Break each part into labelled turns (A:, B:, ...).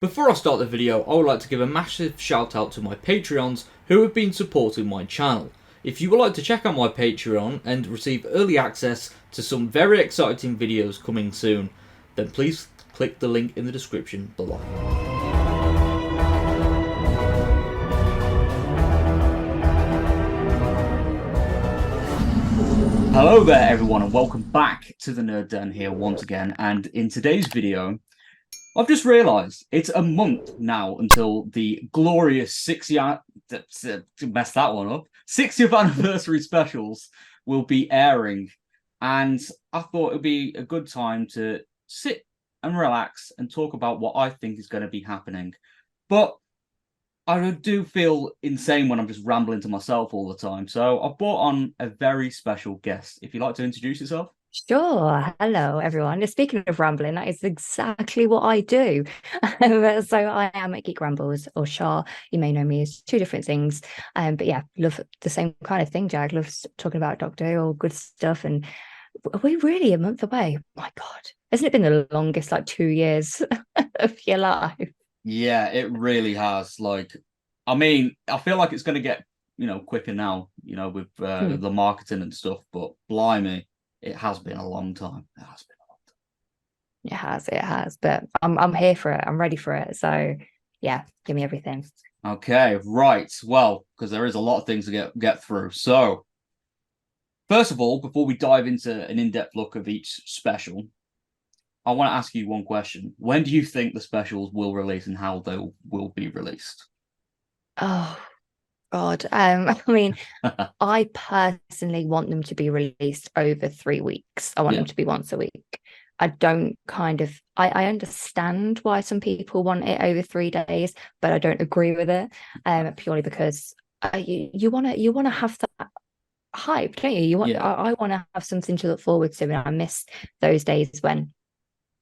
A: Before I start the video, I would like to give a massive shout out to my Patreons who have been supporting my channel. If you would like to check out my Patreon and receive early access to some very exciting videos coming soon, then please click the link in the description below. Hello there everyone and welcome back to the Nerd Den here once again, and in today's video I've just realised it's a month now until the glorious 60th, mess that one up, 60th anniversary specials will be airing, and I thought it would be a good time to sit and relax and talk about what I think is going to be happening. But I do feel insane when I'm just rambling to myself all the time, so I've brought on a very special guest. If you'd like to introduce yourself.
B: Sure. Hello, everyone. Speaking of rambling, that is exactly what I do. So I am at Geek Rambles, or Shah. You may know me as two different things. But yeah, love the same kind of thing, Jag. Love talking about Doctor Who, all good stuff. And we're really a month away. My God. Hasn't it been the longest, like 2 years of your life?
A: Yeah, it really has. I mean, I feel like it's going to get, quicker now, with
B: Hmm.
A: the marketing and stuff, but blimey, it has been a long time. It has been a long
B: It has. But I'm here for it. I'm ready for it. So yeah, give me everything.
A: time. Okay, right. Well, because there is a lot of things to get through. So, first of all, before we dive into an in-depth look of each special, I want to ask you one question. When do you think the specials will release and how they will be released?
B: Oh God. I mean, I personally want them to be released over 3 weeks. I want them
A: Yeah,
B: to be once a week. I don't kind of I understand why some people want it over 3 days, but I don't agree with it. Purely because you want to have that hype, don't you?
A: yeah,
B: I want to have something to look forward to, and I miss those days when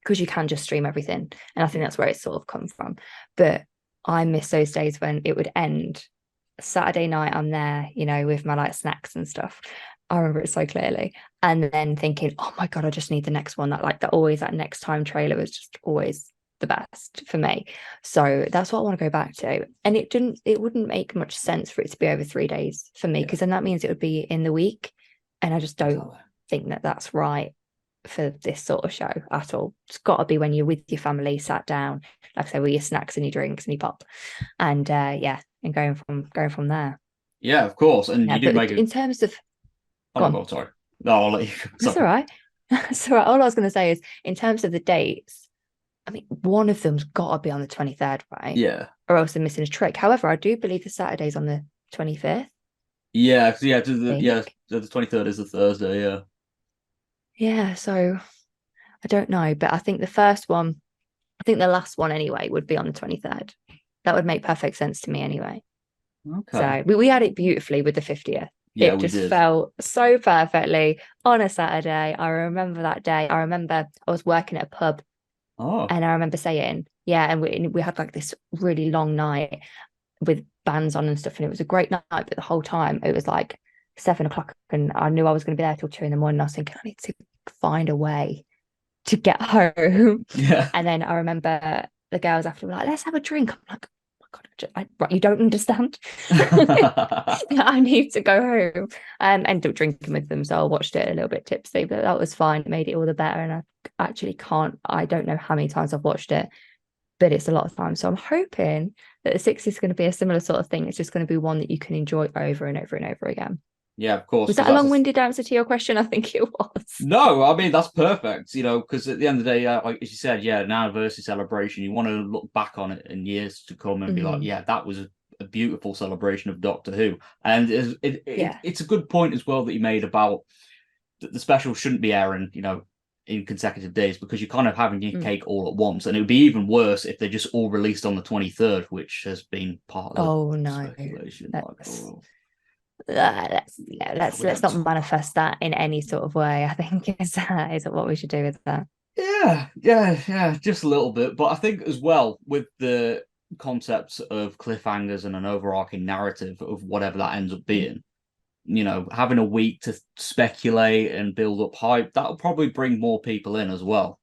B: because you can just stream everything, and I think that's where it's sort of come from. But I miss those days when it would end Saturday night. I'm there, with my like snacks and stuff. I remember it so clearly. And then thinking, oh my God, I just need the next one. That next time trailer was just always the best for me. So that's what I want to go back to. And it wouldn't make much sense for it to be over 3 days for me,
A: yeah.
B: because then that means it would be in the week. And I just don't
A: Exactly.
B: think that that's right for this sort of show at all. It's got to be when you're with your family, sat down, like I say, with your snacks and your drinks and your pop, and yeah, and going from there.
A: Yeah, of course. And
B: Yeah,
A: you did
B: but
A: make it.
B: in terms of,
A: Oh
B: go
A: no,
B: on,
A: go on, sorry. No, I'll let you go.
B: that's
A: Sorry.
B: all right. That's all right. All I was going to say is, in terms of the dates, I mean, one of them's got to be on the 23rd, right?
A: Yeah.
B: Or else they're missing a trick. However, I do believe the Saturday's on the 25th,
A: Yeah, 'cause,
B: I think.
A: the 23rd is the Thursday, yeah.
B: Yeah, so I don't know, but I think the first one, I think the last one anyway, would be on the 23rd. That would make perfect sense to me anyway.
A: Okay.
B: So we had it beautifully with the 50th.
A: Yeah,
B: It
A: we
B: just
A: did.
B: felt so perfectly on a Saturday. I remember that day. I remember I was working at a pub,
A: Oh,
B: and I remember saying, yeah, and we had like this really long night with bands on and stuff. And it was a great night, but the whole time it was like 7 o'clock, and I knew I was going to be there till 2 in the morning. I was thinking, I need to find a way to get home.
A: yeah.
B: And then I remember the girls after were like, let's have a drink. I'm like, oh my God, right, you don't understand. I need to go home. Ended up drinking with them. So I watched it a little bit tipsy, but that was fine. It made it all the better. And I actually I don't know how many times I've watched it, but it's a lot of times. So I'm hoping that the 60 is going to be a similar sort of thing. It's just going to be one that you can enjoy over and over and over again.
A: Yeah, of course,
B: Was
A: because
B: that a
A: that's
B: long-winded answer to your question? I think it was.
A: no, I mean that's perfect, because at the end of the day, like as you said, yeah, an anniversary celebration, you want to look back on it in years to come and be like,
B: Mhm.
A: yeah, that was a beautiful celebration of Doctor Who. And
B: Yeah.
A: it's a good point as well that you made about the special shouldn't be airing, in consecutive days because you're kind of having your
B: Mm.
A: cake all at once. And it would be even worse if they just all released on the 23rd, which has been part of the
B: Oh no.
A: speculation. Like,
B: Let's
A: oh,
B: let's yeah,
A: yeah, we
B: let's
A: don't
B: not
A: talk about
B: manifest that in any sort of way. I think is what we should do with that.
A: that. Yeah, just a little bit. But I think as well with the concepts of cliffhangers and an overarching narrative of whatever that ends up
B: Mm.
A: being, having a week to speculate and build up hype, that'll probably bring more people in as well.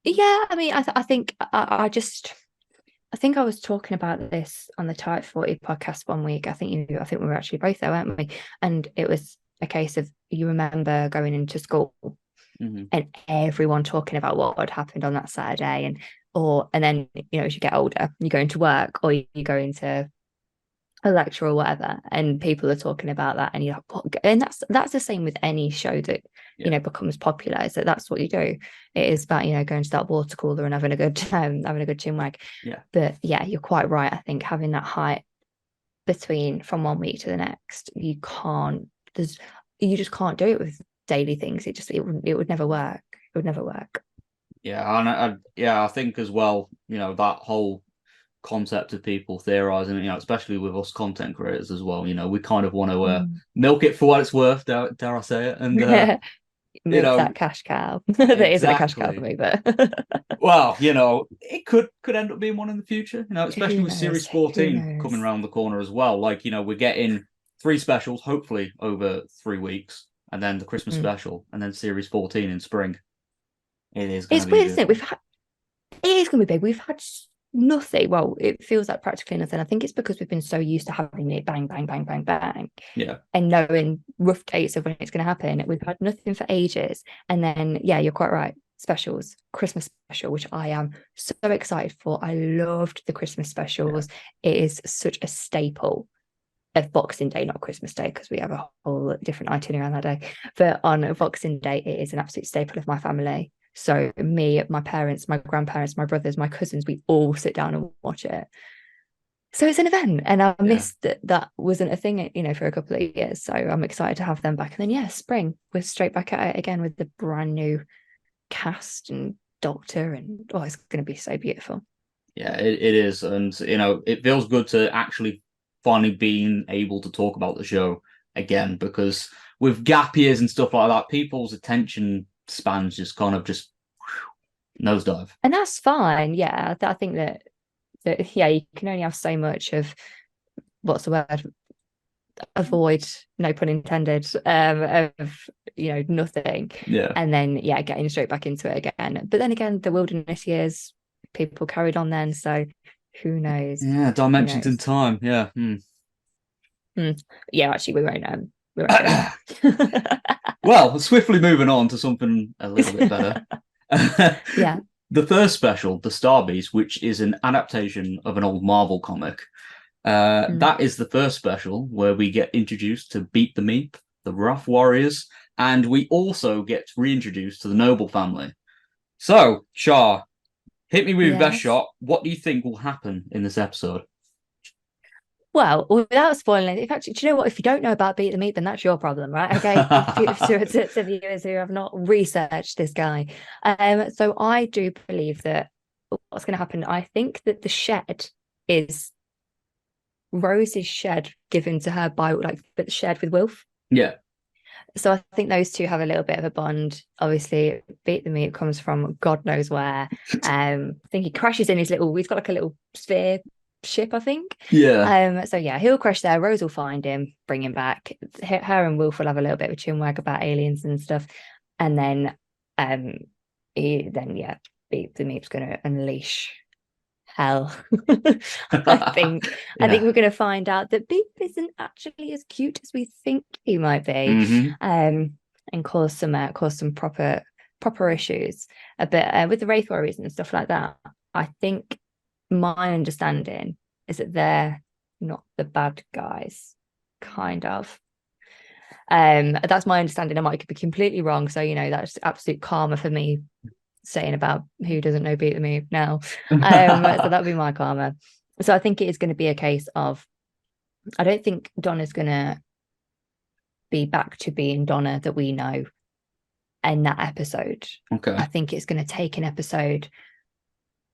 B: Yeah, I mean, I think I think I was talking about this on the Type 40 podcast one week. I think we were actually both there, weren't we? And it was a case of, you remember going into school
A: Hmm.
B: and everyone talking about what had happened on that Saturday, and then, as you get older, you go into work or you go into a lecture or whatever, and people are talking about that, and you're like, what? And that's the same with any show that
A: Yeah,
B: becomes popular. So that's what you do. It is about going to that water cooler and having a good time, having a good chinwag.
A: yeah,
B: But yeah, you're quite right. I think having that height between from one week to the next, you just can't do it with daily things. It would never work. It would never work.
A: yeah. And yeah, I think as well, that whole concept of people theorizing, especially with us content creators as well, we kind of want to
B: Mm.
A: milk it for what it's worth, dare I say it, and you
B: Milk
A: know
B: that cash cow. That isn't a cash cow for
A: exactly.
B: me, but
A: Well, it could end up being one in the future, especially
B: who
A: with
B: knows?
A: Series
B: Who
A: 14 coming
B: knows?
A: around the corner as well. Like, we're getting three specials, hopefully over 3 weeks, and then the Christmas
B: Mm.
A: special, and then Series 14 in spring. It is going to
B: It's
A: be a
B: weird, isn't
A: big
B: it?
A: one.
B: It is going to be big. We've had nothing. Well, it feels like practically nothing. I think it's because we've been so used to having it bang, bang, bang, bang, bang,
A: Yeah.
B: and knowing rough dates of when it's going to happen. We've had nothing for ages. And then, yeah, you're quite right. Specials, Christmas special, which I am so excited for. I loved the Christmas
A: Yeah.
B: specials. It is such a staple of Boxing Day, not Christmas Day, because we have a whole different itinerary on that day. But on Boxing Day, it is an absolute staple of my family. So me, my parents, my grandparents, my brothers, my cousins, we all sit down and watch it. So it's an event, and I
A: Yeah.
B: missed that wasn't a thing, for a couple of years. So I'm excited to have them back. And then, yeah, spring, we're straight back at it again with the brand new cast and Doctor, and it's going to be so beautiful.
A: Yeah, it is. And, it feels good to actually finally being able to talk about the show again, because with gap years and stuff like that, people's attention spans just kind of just nosedive.
B: And that's fine. Yeah, I think that yeah, you can only have so much of, what's the word, avoid, no pun intended, of nothing,
A: Yeah.
B: and then, yeah, getting straight back into it again. But then again, the wilderness years, people carried on then, so who knows?
A: Yeah,
B: Who
A: dimensions in
B: knows?
A: time. Yeah.
B: Yeah, actually, we won't go there.
A: Well, swiftly moving on to something a little bit better.
B: Yeah.
A: The first special, The Star Beast, which is an adaptation of an old Marvel comic.
B: Mm.
A: That is the first special where we get introduced to Beat the Meep, the Rough Warriors, and we also get reintroduced to the Noble family. So, Char, hit me with your best
B: Yes.
A: shot. What do you think will happen in this episode?
B: Well, without spoiling it, if actually, do you know what? If you don't know about Beat the Meat, then that's your problem, right? Okay, to viewers who have not researched this guy. So I do believe that what's going to happen. I think that the shed is Rose's shed given to her by, like, but shared with Wilf.
A: Yeah,
B: So I think those two have a little bit of a bond. Obviously, Beat the Meat comes from God knows where. I think he crashes in his little. He's got like a little sphere ship, I think.
A: yeah.
B: So yeah, he'll crash there. Rose will find him, bring him back. Her and Wolf will have a little bit of a chinwag about aliens and stuff, and then yeah, Beat the Meat's going to unleash hell. I think I think
A: Yeah.
B: we're going to find out that Beep isn't actually as cute as we think he might be,
A: Hmm.
B: and cause some proper issues a bit with the Wraith Warriors and stuff like that. I think my understanding is that they're not the bad guys, kind of. That's my understanding. I might be completely wrong, so that's absolute karma for me saying about who doesn't know Beat the Move now. So that would be my karma. So I think it is going to be a case of, I don't think Donna's going to be back to being Donna that we know in that episode. I
A: Okay.
B: think it's going to take an episode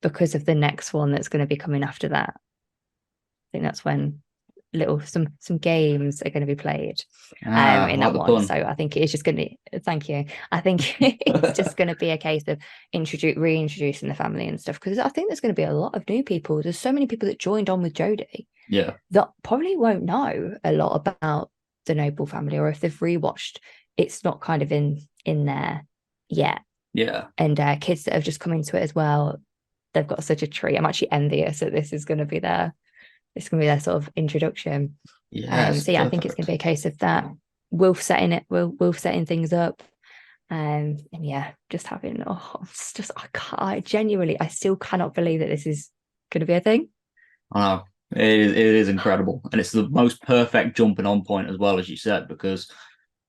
B: because of the next one that's going to be coming after that. I think that's when some games are going to be played
A: Ah, I
B: in
A: like
B: that
A: the
B: one.
A: pun.
B: So I think it's just going to, thank you. I think it's just going to be a case of reintroducing the family and stuff, because I think there's going to be a lot of new people. There's so many people that joined on with Jodie
A: Yeah.
B: that probably won't know a lot about the Noble family, or if they've rewatched, it's not kind of in there yet.
A: Yeah.
B: And kids that have just come into it as well, they've got such a treat. I'm actually envious that this is going to be their sort of introduction.
A: Yes,
B: So yeah, I think it's going to
A: perfect.
B: be a case of that. Wolf setting things up. And yeah, just having it's just I genuinely I still cannot believe that this is going to be a thing.
A: I know. It is incredible. And it's the most perfect jumping on point as well, as you said, because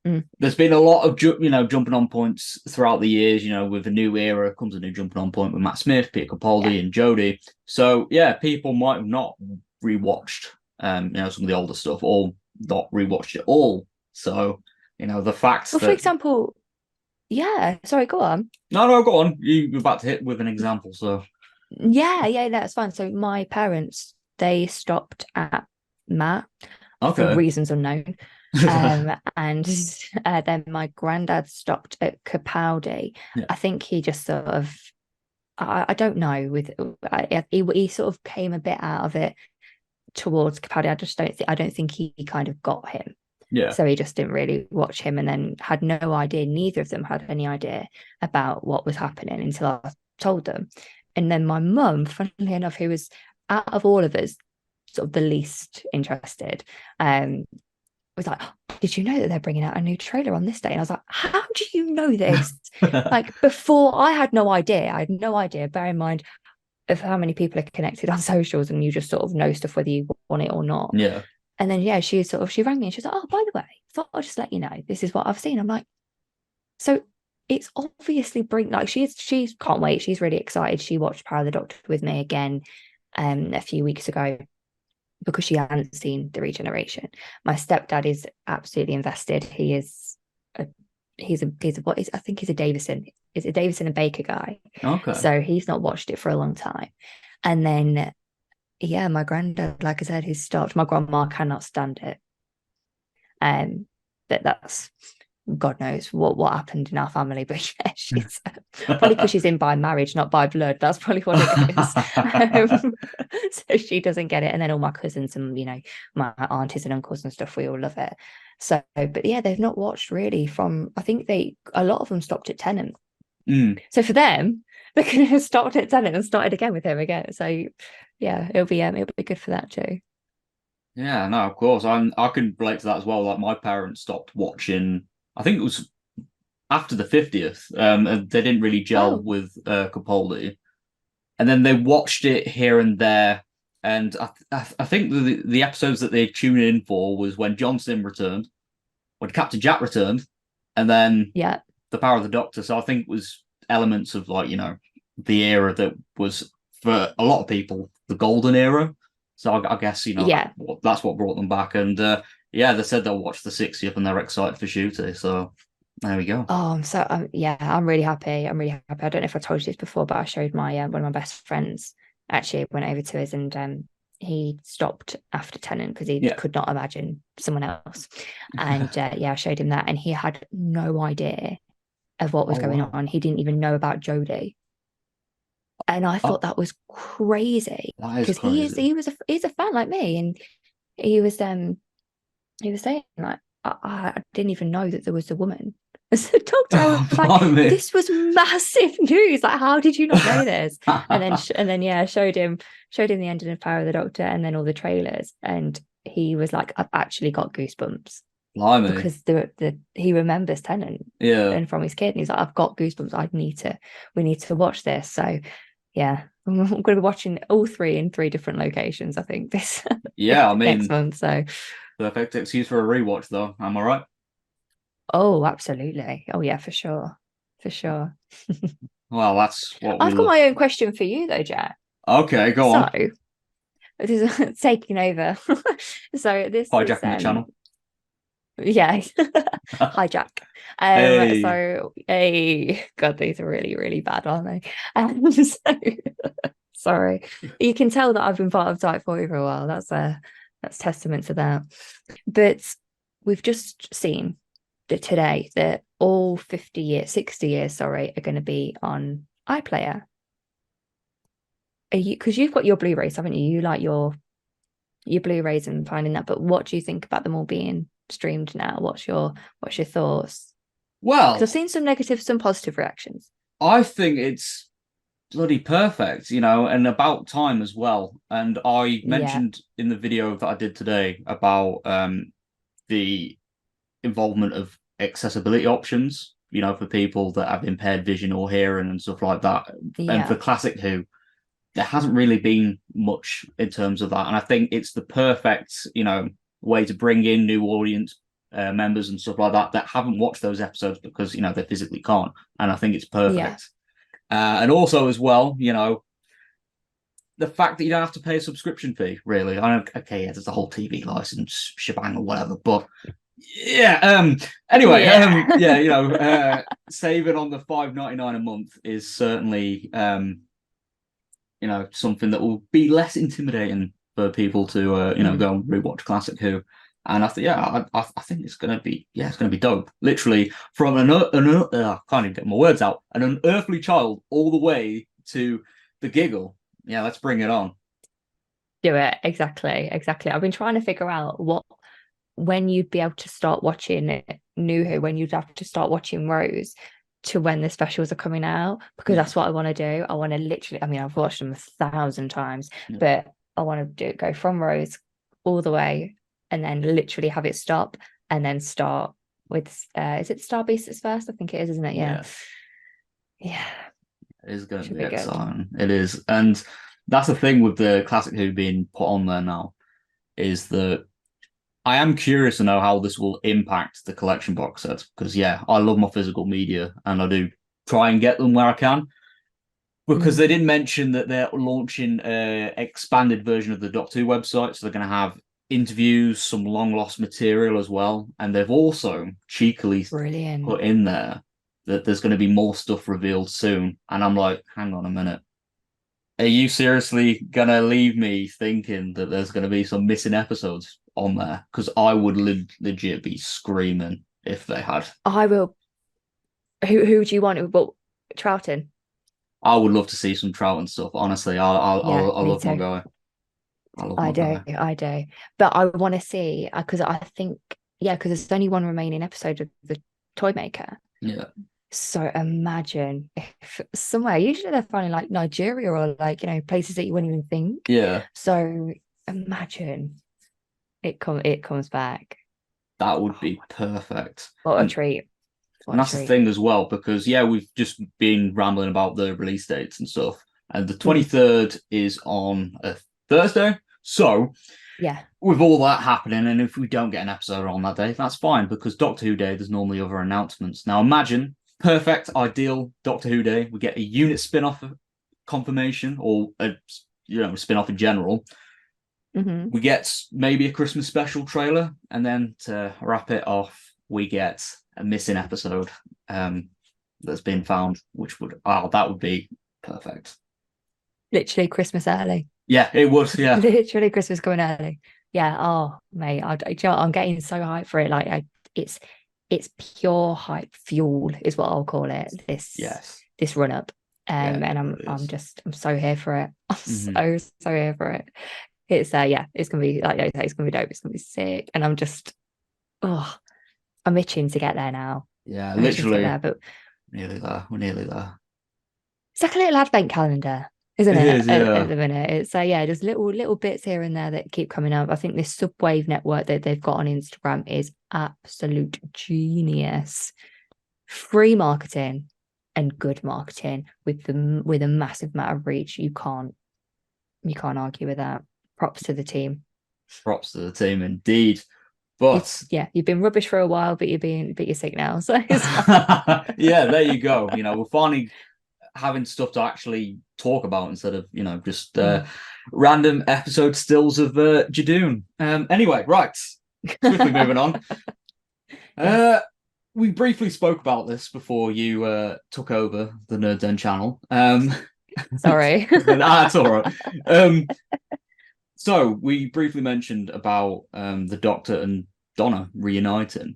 B: Mm,
A: there's been a lot of jumping on points throughout the years. With a new era comes a new jumping on point with Matt Smith, Peter
B: yeah.
A: Capaldi, and Jodie. So yeah, people might have not rewatched some of the older stuff or not rewatched it all. So the fact
B: Well, for
A: that
B: example, yeah. Sorry, go on.
A: no, go on. You're about to hit with an example. So
B: Yeah, that's fine. So my parents they stopped at Matt for
A: okay.
B: reasons unknown. And then my granddad stopped at Capaldi.
A: Yeah.
B: I think he just sort of I don't know he sort of came a bit out of it towards Capaldi. I don't think he kind of got him.
A: Yeah.
B: So he just didn't really watch him and then had no idea. Neither of them had any idea about what was happening until I told them. And then my mum, funnily enough, who was out of all of us, sort of the least interested, was like, "Did you know that they're bringing out a new trailer on this day?" And I was like, "How do you know this?" Like before, I had no idea. I had no idea. Bear in mind of how many people are connected on socials, and you just sort of know stuff whether you want it or not.
A: Yeah.
B: And then yeah, she rang me and she was like, "Oh, by the way, thought I'll just let you know this is what I've seen." I'm like, so it's obviously she can't wait. She's really excited. She watched Power of the Doctor with me again a few weeks ago because she hadn't seen the regeneration. My stepdad is absolutely invested. A he's a what is I think he's a Davison. He's a Davison and Baker guy.
A: Okay.
B: So he's not watched it for a long time. And then yeah, my granddad, like I said, who's stopped. My grandma cannot stand it. That's God knows what happened in our family, but yeah, she's probably because she's in by marriage, not by blood. That's probably what it is. So she doesn't get it, and then all my cousins and my aunties and uncles and stuff, we all love it. So, but yeah, they've not watched really from. I think a lot of them stopped at Tennant.
A: Mm.
B: So for them, they could have stopped at Tennant and started again with him again. So yeah, it'll be good for that too.
A: Yeah, no, of course. I can relate to that as well. Like my parents stopped watching, I think it was after the 50th. And they didn't really gel
B: Oh,
A: with Capaldi. And then they watched it here and there. And I think the episodes that they tuned in for was when John Sim returned, when Captain Jack returned, and then
B: yeah,
A: the Power of the Doctor. So I think it was elements of the era that was for a lot of people the golden era. So I guess
B: yeah.
A: that's what brought them back. And yeah, they said they'll watch the 60th and they're excited for shooting. So there we go.
B: Oh, yeah, I'm really happy. I'm really happy. I don't know if I told you this before, but I showed my one of my best friends actually went over to us and he stopped after Tennant because he
A: Yeah.
B: could not imagine someone else. And yeah, I showed him that and he had no idea of what was
A: Oh
B: going
A: wow.
B: on. He didn't even know about Jodie. And I
A: Oh,
B: thought that was crazy
A: that is
B: because
A: crazy.
B: he's a fan like me and he was he was saying like I didn't even know that there was a woman as a doctor. I
A: Oh,
B: was like,
A: blimey.
B: this was massive news. Like, how did you not know this? And then yeah, showed him the ending of Power of the Doctor and then all the trailers, and he was like, I've actually got goosebumps
A: Blimey.
B: because he remembers Tennant
A: Yeah.
B: and from his kid, and he's like, I've got goosebumps. We need to watch this. So yeah, I'm going to be watching all three in three different locations. I think this
A: Yeah, I
B: next
A: mean,
B: month. So
A: perfect excuse for a rewatch though. Am I right?
B: oh, absolutely. Oh, yeah, for sure. For sure.
A: Well, that's what we
B: I've got
A: love.
B: my own question for you, though, Jack.
A: Okay, go
B: So,
A: on.
B: this is taking over. So, this is,
A: Hijacking the channel.
B: yeah, hijack.
A: Hey.
B: So, hey, God, these are really, really bad, aren't they? So, sorry. You can tell that I've been part of Type 4 for a while. That's testament to that. But we've just seen that today that all 50 years, 60 years, sorry, are going to be on iPlayer. Are you because you've got your Blu-rays, haven't you? You like your Blu-rays and finding that, but what do you think about them all being streamed now? What's your thoughts? Because I've
A: Well,
B: seen some negative, some positive reactions.
A: I think it's bloody perfect, and about time as well. And I
B: Yeah,
A: mentioned in the video that I did today about the involvement of accessibility options, for people that have impaired vision or hearing and stuff like that. And for
B: yeah,
A: Classic Who, there hasn't really been much in terms of that. And I think it's the perfect, way to bring in new audience members and stuff like that haven't watched those episodes because, they physically can't. And I think it's
B: yeah.
A: perfect. And also, as well, the fact that you don't have to pay a subscription fee, really. I know, okay, yeah, there's the whole TV license shebang or whatever, but yeah. Anyway,
B: Yeah.
A: yeah, saving on the $5.99 a month is certainly something that will be less intimidating for people to
B: Mm.
A: go and rewatch Classic Who. And I think, yeah, I think it's gonna be, it's gonna be dope. Literally from I can't even get my words out. An unearthly child all the way to the giggle. Yeah, let's bring it on.
B: Do it. Exactly. Exactly. I've been trying to figure out when you'd be able to start watching New Who, when you'd have to start watching Rose to when the specials are coming out, because
A: Yeah,
B: that's what I want to do. I want to literally, I mean, I've watched them 1,000 times,
A: yeah,
B: but I want to go from Rose all the way and then literally have it stop and then start with, is it Star Beasts first? I think it is, isn't it? Yeah.
A: yeah.
B: Yeah.
A: It is going to
B: Should
A: be
B: be good.
A: exciting. It is, and that's the thing with the Classic Who being put on there now is that I am curious to know how this will impact the collection box sets because yeah, I love my physical media and I do try and get them where I can. Because they
B: Mm.
A: did mention that they're launching a expanded version of the Doctor Who website, so they're going to have interviews, some long lost material as well, and they've also cheekily
B: Brilliant.
A: put in there that there's going to be more stuff revealed soon. And I'm like, hang on a minute, are you seriously going to leave me thinking that there's going to be some missing episodes on there? Because I would legit be screaming if they had.
B: I will. Who do you want? Well, Troughton.
A: I would love to see some Trout and stuff. Honestly,
B: Yeah,
A: I
B: me
A: love my
B: too.
A: guy. I love
B: I
A: my
B: do,
A: guy.
B: I do. But I want to see because I think, yeah, because there's only one remaining episode of the Toy Maker.
A: Yeah.
B: So imagine if somewhere, usually they're finding like Nigeria or like, places that you wouldn't even think.
A: Yeah,
B: So imagine it comes back.
A: that would be perfect.
B: What a
A: And
B: treat.
A: and
B: What a
A: that's the
B: treat.
A: thing as well, because yeah, we've just been rambling about the release dates and stuff. And the
B: Mm,
A: 23rd is on a Thursday. So
B: yeah.
A: with all that happening, and if we don't get an episode on that day, that's fine because Doctor Who Day, there's normally other announcements. Now imagine perfect, ideal Doctor Who Day, we get a unit spin-off confirmation or a spin-off in general.
B: Hmm.
A: We get maybe a Christmas special trailer, and then to wrap it off, we get a missing episode that's been found, which would that would be perfect.
B: Literally Christmas early.
A: Yeah, it would. Yeah,
B: Literally Christmas coming early. Yeah. Oh, mate, do you know what? I'm getting so hyped for it. Like, it's it's pure hype fuel, is what I'll call it.
A: yes,
B: This run up,
A: yeah,
B: and
A: it
B: I'm
A: is.
B: just I'm so here for it. I'm
A: Mm-hmm.
B: so here for it. It's yeah, it's gonna be like you say, it's gonna be dope. It's gonna be sick, and oh, I'm itching to get there now.
A: Yeah,
B: I'm itching to get
A: literally
B: there, but
A: nearly there. We're nearly there.
B: it's like a little advent calendar, isn't
A: It
B: it?
A: is.
B: At
A: Yeah,
B: the minute, it's yeah, there's little bits here and there that keep coming up. I think this Subwave network that they've got on Instagram is absolute genius. Free marketing and good marketing with a massive amount of reach. You can't argue with that. Props to the team.
A: props to the team indeed. But
B: You've been rubbish for a while, but you're sick now, so it's fine.
A: yeah, there you go. We're finally having stuff to actually talk about instead of just
B: Mm,
A: random episode stills of Jadoon. Anyway, right, swiftly moving on.
B: yes.
A: Uh, we briefly spoke about this before you took over the Nerd Den channel.
B: Sorry.
A: That's all right. Um, so we briefly mentioned about the Doctor and Donna reuniting.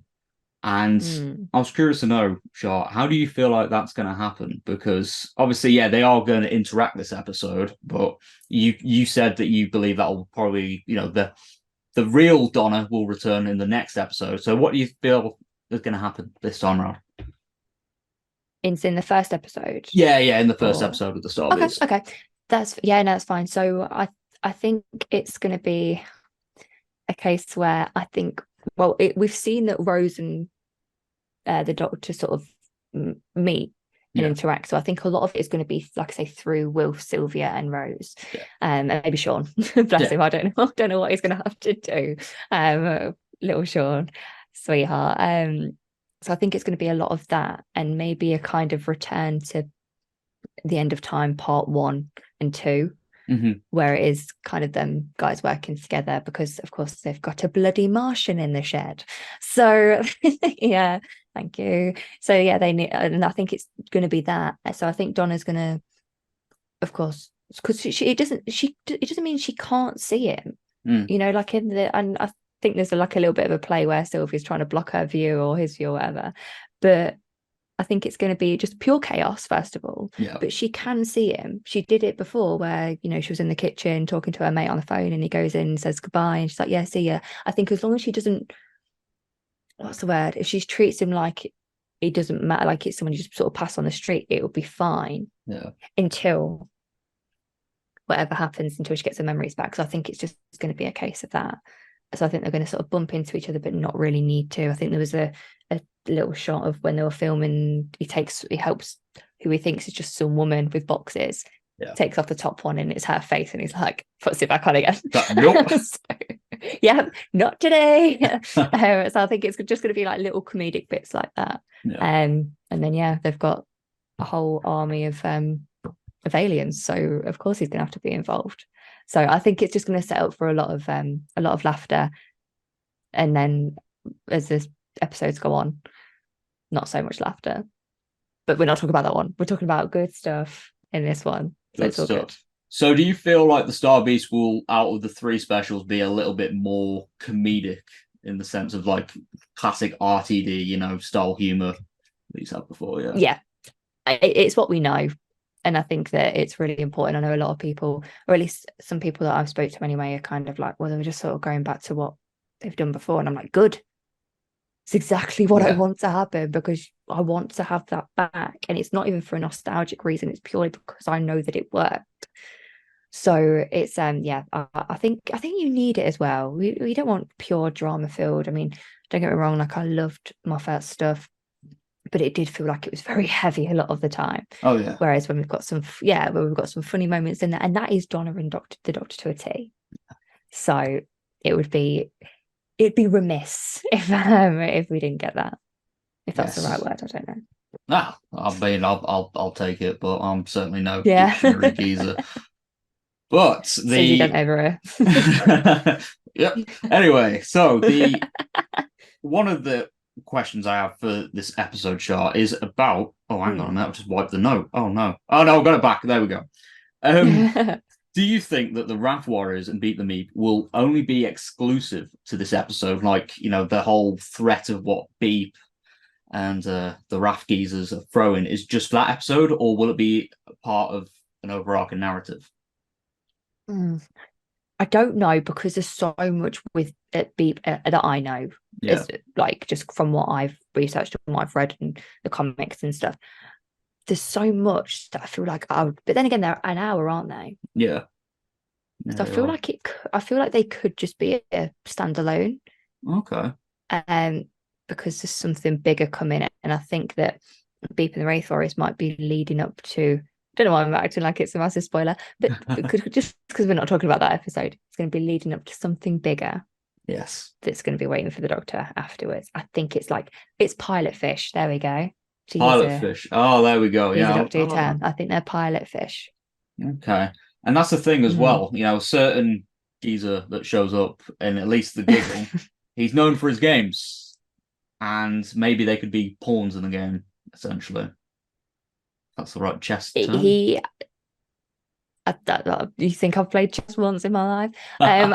A: And
B: Mm.
A: I was curious to know, Shah, how do you feel like that's going to happen? Because obviously, yeah, they are going to interact this episode, but you said that you believe that will probably, the real Donna will return in the next episode. So what do you feel is going to happen this time around?
B: in the first episode.
A: Yeah, in the first
B: Or
A: episode of the Starbeast.
B: okay. That's no, that's fine. So I think it's going to be a case where I think, well, we've seen that Rose and the Doctor sort of meet and interact. So I think a lot of it is going to be, like I say, through Wilf, Sylvia, and Rose, and maybe Sean. Bless him. I don't know what he's going to have to do. Little Sean, sweetheart. So I think it's going to be a lot of that, and maybe a kind of return to the End of Time Part 1 and 2. Where it is kind of them guys working together, because of course they've got a bloody Martian in the shed. So yeah, thank you. So yeah, they need, and I think it's going to be that. So I think Donna's going to, of course, because it doesn't mean she can't see him. You know, like in the, and I think there's like a little bit of a play where Sylvia's trying to block her view or his view or whatever, but I think it's going to be just pure chaos, first of all. But she can see him. She did it before where, you know, she was in the kitchen talking to her mate on the phone, and he goes in and says goodbye. And she's like, yeah, see ya. I think as long as she doesn't, what's the word? If she treats him like it doesn't matter, like it's someone you just sort of pass on the street, it will be fine. Until whatever happens, until she gets her memories back. So I think it's just going to be a case of that. So I think they're going to sort of bump into each other, but not really need to. I think there was a little shot of when they were filming, he helps who he thinks is just some woman with boxes, takes off the top one, and it's her face, and he's like, puts it back on again.
A: Nope.
B: So, not today. So I think it's just going to be like little comedic bits like that. And then they've got a whole army of aliens, so of course he's going to have to be involved. So I think it's just going to set up for a lot of laughter, and then as the episodes go on, not so much laughter. But we're not talking about that one. We're talking about good stuff in this one. So it's all good.
A: So do you feel like the Star Beast will, out of the 3 specials, be a little bit more comedic in the sense of like classic RTD, you know, style humor that he's had before? Yeah,
B: it's what we know. And I think that it's really important. I know a lot of people, or at least some people that I've spoke to anyway, are kind of like, well, they were just sort of going back to what they've done before. And I'm like, good. It's exactly what I want to happen, because I want to have that back. And it's not even for a nostalgic reason. It's purely because I know that it worked. So it's I think you need it as well. We don't want pure drama filled. I mean, don't get me wrong, like I loved Moffat's stuff, but it did feel like it was very heavy a lot of the time.
A: Oh yeah.
B: Whereas when we've got some funny moments in there, and that is Donna and the Doctor to a T. So it'd be remiss if we didn't get that. If that's the right word, I don't know.
A: Ah, I mean, I'll take it, but I'm certainly no dictionary geezer. But
B: so you don't over
A: Yep. Anyway, so the one of the questions I have for this episode chart is about. Oh, hang on a minute! I've just wiped the note. Oh no! I've got it back. There we go. Do you think that the Wrath Warriors and Beat the Meat will only be exclusive to this episode? Like, you know, the whole threat of what Beep and the Wrath Geezers are throwing is just that episode, or will it be part of an overarching narrative?
B: I don't know, because there's so much with Beep that I know. It's like just from what I've researched and what I've read in the comics and stuff. There's so much that I feel like but then again, they're an hour, aren't they?
A: Yeah.
B: So I feel like I feel like they could just be a standalone.
A: Okay.
B: Because there's something bigger coming, and I think that Beep and the Wraith Warriors might be leading up to. I don't know why I'm acting like it's a massive spoiler, but just because we're not talking about that episode, it's going to be leading up to something bigger.
A: Yes.
B: That's going to be waiting for the Doctor afterwards. I think it's pilot fish. There we go.
A: Pilot fish. Oh, there we go. Yeah.
B: Doctor term. I think they're pilot fish.
A: Okay. And that's the thing as well. You know, certain geezer that shows up, and at least the giggle, he's known for his games. And maybe they could be pawns in the game, essentially. That's the right chess term.
B: You think I've played chess once in my life? I've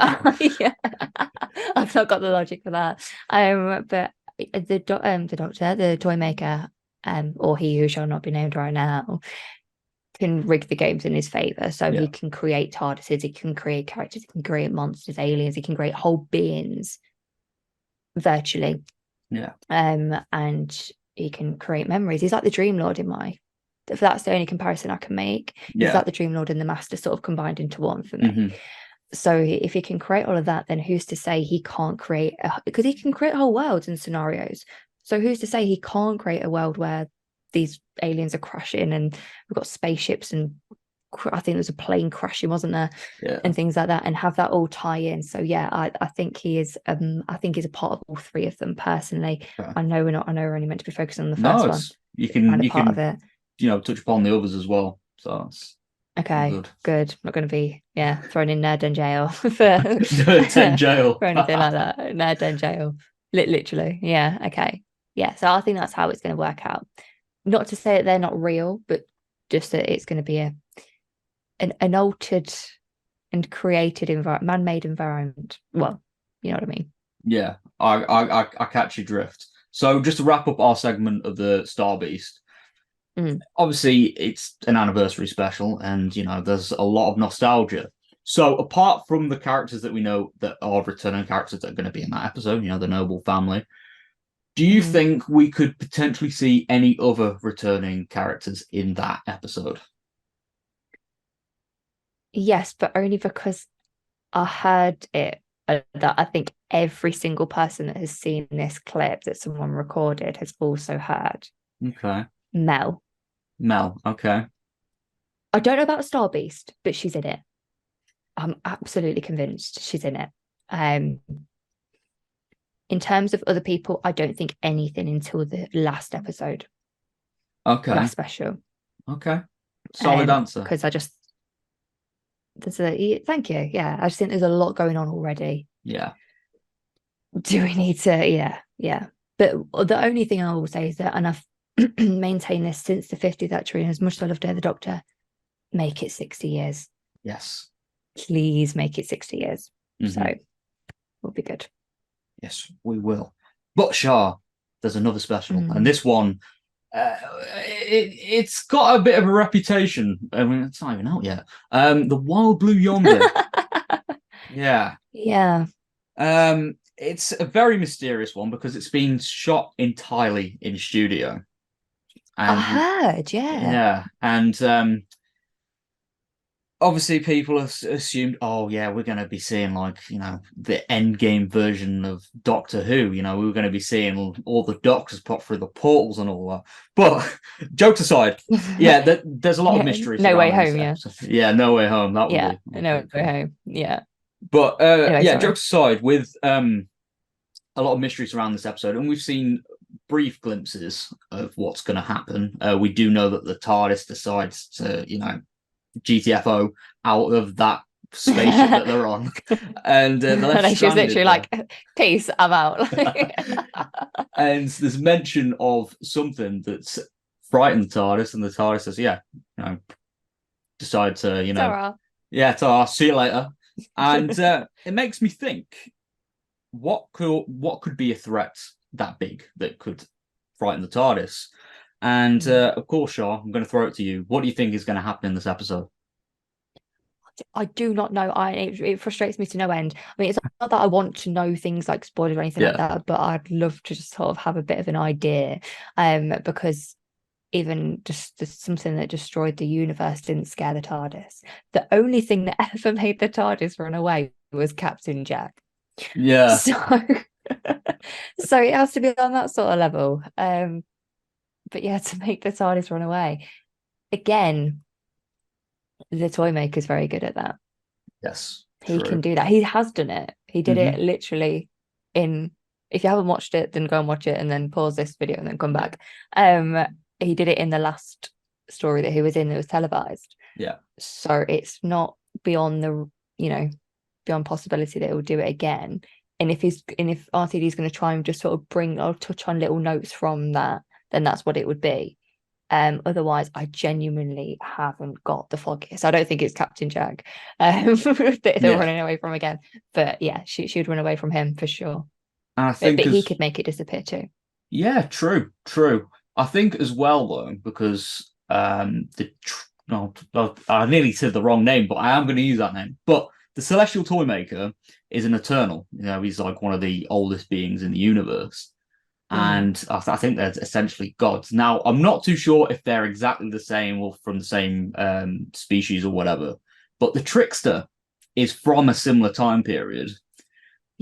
B: not got the logic for that. But the Doctor, the toy maker, or he who shall not be named right now, can rig the games in his favor. So he can create TARDISes, he can create characters, he can create monsters, aliens, he can create whole beings virtually.
A: Yeah.
B: And he can create memories. He's like the Dream Lord in my. If that's the only comparison I can make, he's
A: Yeah.
B: like the Dream Lord and the Master sort of combined into one for me.
A: Mm-hmm.
B: So if he can create all of that, then who's to say he can't create because he can create whole worlds and scenarios. So who's to say he can't create a world where these aliens are crashing and we've got spaceships and I think there's a plane crashing, wasn't there?
A: Yeah.
B: And things like that, and have that all tie in. So yeah, I think he is. I think he's a part of all three of them personally.
A: Okay.
B: I know we're only meant to be focusing on the
A: No,
B: first one.
A: you
B: Kind
A: can
B: of part of it.
A: touch upon the others as well. So that's
B: Okay,
A: good.
B: good. Not going to be thrown in nerd in jail for
A: In jail.
B: for anything like that. Nerd in jail, literally. Yeah. Okay. Yeah. So I think that's how it's going to work out. Not to say that they're not real, but just that it's going to be an altered and created environment, man-made environment. Well, you know what I mean.
A: Yeah, I catch your drift. So just to wrap up our segment of the Star Beast, obviously it's an anniversary special, and there's a lot of nostalgia. So apart from the characters that we know that are returning characters that are going to be in that episode, the Noble family, do you think we could potentially see any other returning characters in that episode?
B: Yes, but only because I heard it that I think every single person that has seen this clip that someone recorded has also heard.
A: Okay.
B: Mel.
A: Mel, okay.
B: I don't know about Star Beast, but she's in it. I'm absolutely convinced she's in it. In terms of other people, I don't think anything until the last episode.
A: Okay.
B: Last special.
A: Okay. Solid answer.
B: Because thank you. Yeah. I just think there's a lot going on already.
A: Yeah.
B: Do we need to? Yeah. But the only thing I will say is that, and I've maintained this since the 50th actually, and as much as I love Day of the Doctor, make it 60 years.
A: Yes.
B: Please make it 60 years. So we'll be good.
A: Yes, we will. But Shah, there's another special, and this one, it's got a bit of a reputation. I mean, it's not even out yet. The Wild Blue Yonder. Yeah.
B: Yeah.
A: It's a very mysterious one because it's been shot entirely in studio.
B: And I heard, yeah.
A: Yeah, and obviously people have assumed, oh yeah, we're going to be seeing the end game version of Doctor Who. We were going to be seeing all the Doctors pop through the portals and all that. But jokes aside, yeah, there's a lot of mystery.
B: No Way Home, yeah.
A: Yeah, No Way Home. That would
B: be No Way Home, yeah.
A: But jokes aside, with a lot of mystery surrounding this episode, and we've seen brief glimpses of what's going to happen. We do know that the TARDIS decides to, GTFO out of that spaceship that they're on, and
B: she was literally like, "Peace, I'm out."
A: And there's mention of something that's frightened the TARDIS, and the TARDIS says, "Yeah, decide to,
B: Tara.
A: yeah, Tara, see you later." And it makes me think, what could be a threat that big that could frighten the TARDIS? And of course, Shah, I'm going to throw it to you. What do you think is going to happen in this episode?
B: I do not know. It frustrates me to no end. I mean, it's not that I want to know things like spoilers or anything like that, but I'd love to just sort of have a bit of an idea. Because even just something that destroyed the universe didn't scare the TARDIS. The only thing that ever made the TARDIS run away was Captain Jack.
A: Yeah.
B: So it has to be on that sort of level. But yeah, to make the TARDIS run away again, the toy maker is very good at that.
A: Yes,
B: he can do that. He has done it. He did it literally in. If you haven't watched it, then go and watch it, and then pause this video and then come back. He did it in the last story that he was in that was televised.
A: Yeah.
B: So it's not beyond beyond possibility that he'll do it again. And if RTD is going to try and just sort of bring or touch on little notes from that, then that's what it would be. Otherwise, I genuinely haven't got the foggiest. I don't think it's Captain Jack that they're running away from again. But yeah, she would run away from him for sure.
A: And I think
B: but he could make it disappear too.
A: Yeah, true. I think as well though, because I nearly said the wrong name, but I am going to use that name. But the Celestial Toymaker is an Eternal. He's like one of the oldest beings in the universe.
B: Mm.
A: and I think they're essentially gods. Now, I'm not too sure if they're exactly the same or from the same species or whatever, but the trickster is from a similar time period.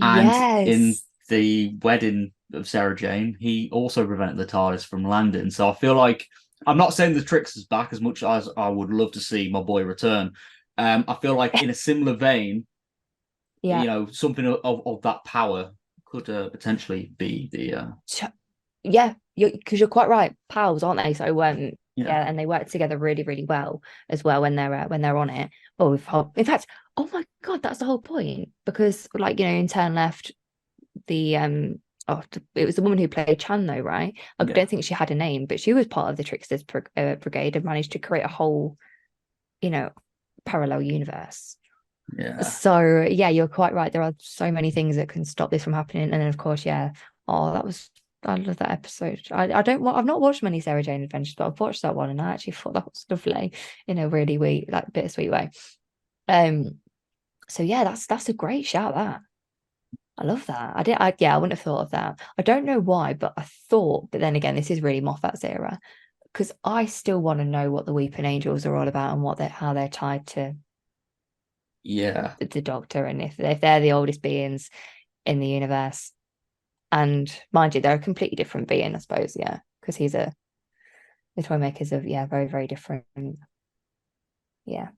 A: And in
B: Yes.
A: the wedding of Sarah Jane, he also prevented the TARDIS from landing. So I feel like I'm not saying the trickster's back as much as I would love to see my boy return. I feel like in a similar vein,
B: Yeah.
A: something of that power could potentially be the
B: Yeah, because you're quite right. Pals, aren't they? So
A: yeah.
B: yeah, and they work together really, really well as well when they're on it. Oh, in fact, oh my God, that's the whole point. Because like in Turn Left, the it was the woman who played Chan though, right? I
A: Yeah.
B: don't think she had a name, but she was part of the Tricksters brigade and managed to create a whole you know parallel universe.
A: Yeah.
B: So yeah, you're quite right. There are so many things that can stop this from happening. And then of course, yeah. Oh, I love that episode. I've not watched many Sarah Jane Adventures, but I've watched that one and I actually thought that was lovely in a really like bittersweet way. Um, so yeah, that's a great shout. That I love that. I wouldn't have thought of that. I don't know why, but I thought, but then again, this is really Moffat's era because I still want to know what the Weeping Angels are all about and how they're tied to
A: Yeah.
B: the Doctor and if they're the oldest beings in the universe. And mind you, they're a completely different being, I suppose, yeah, because the toy makers of very, very different. Yeah.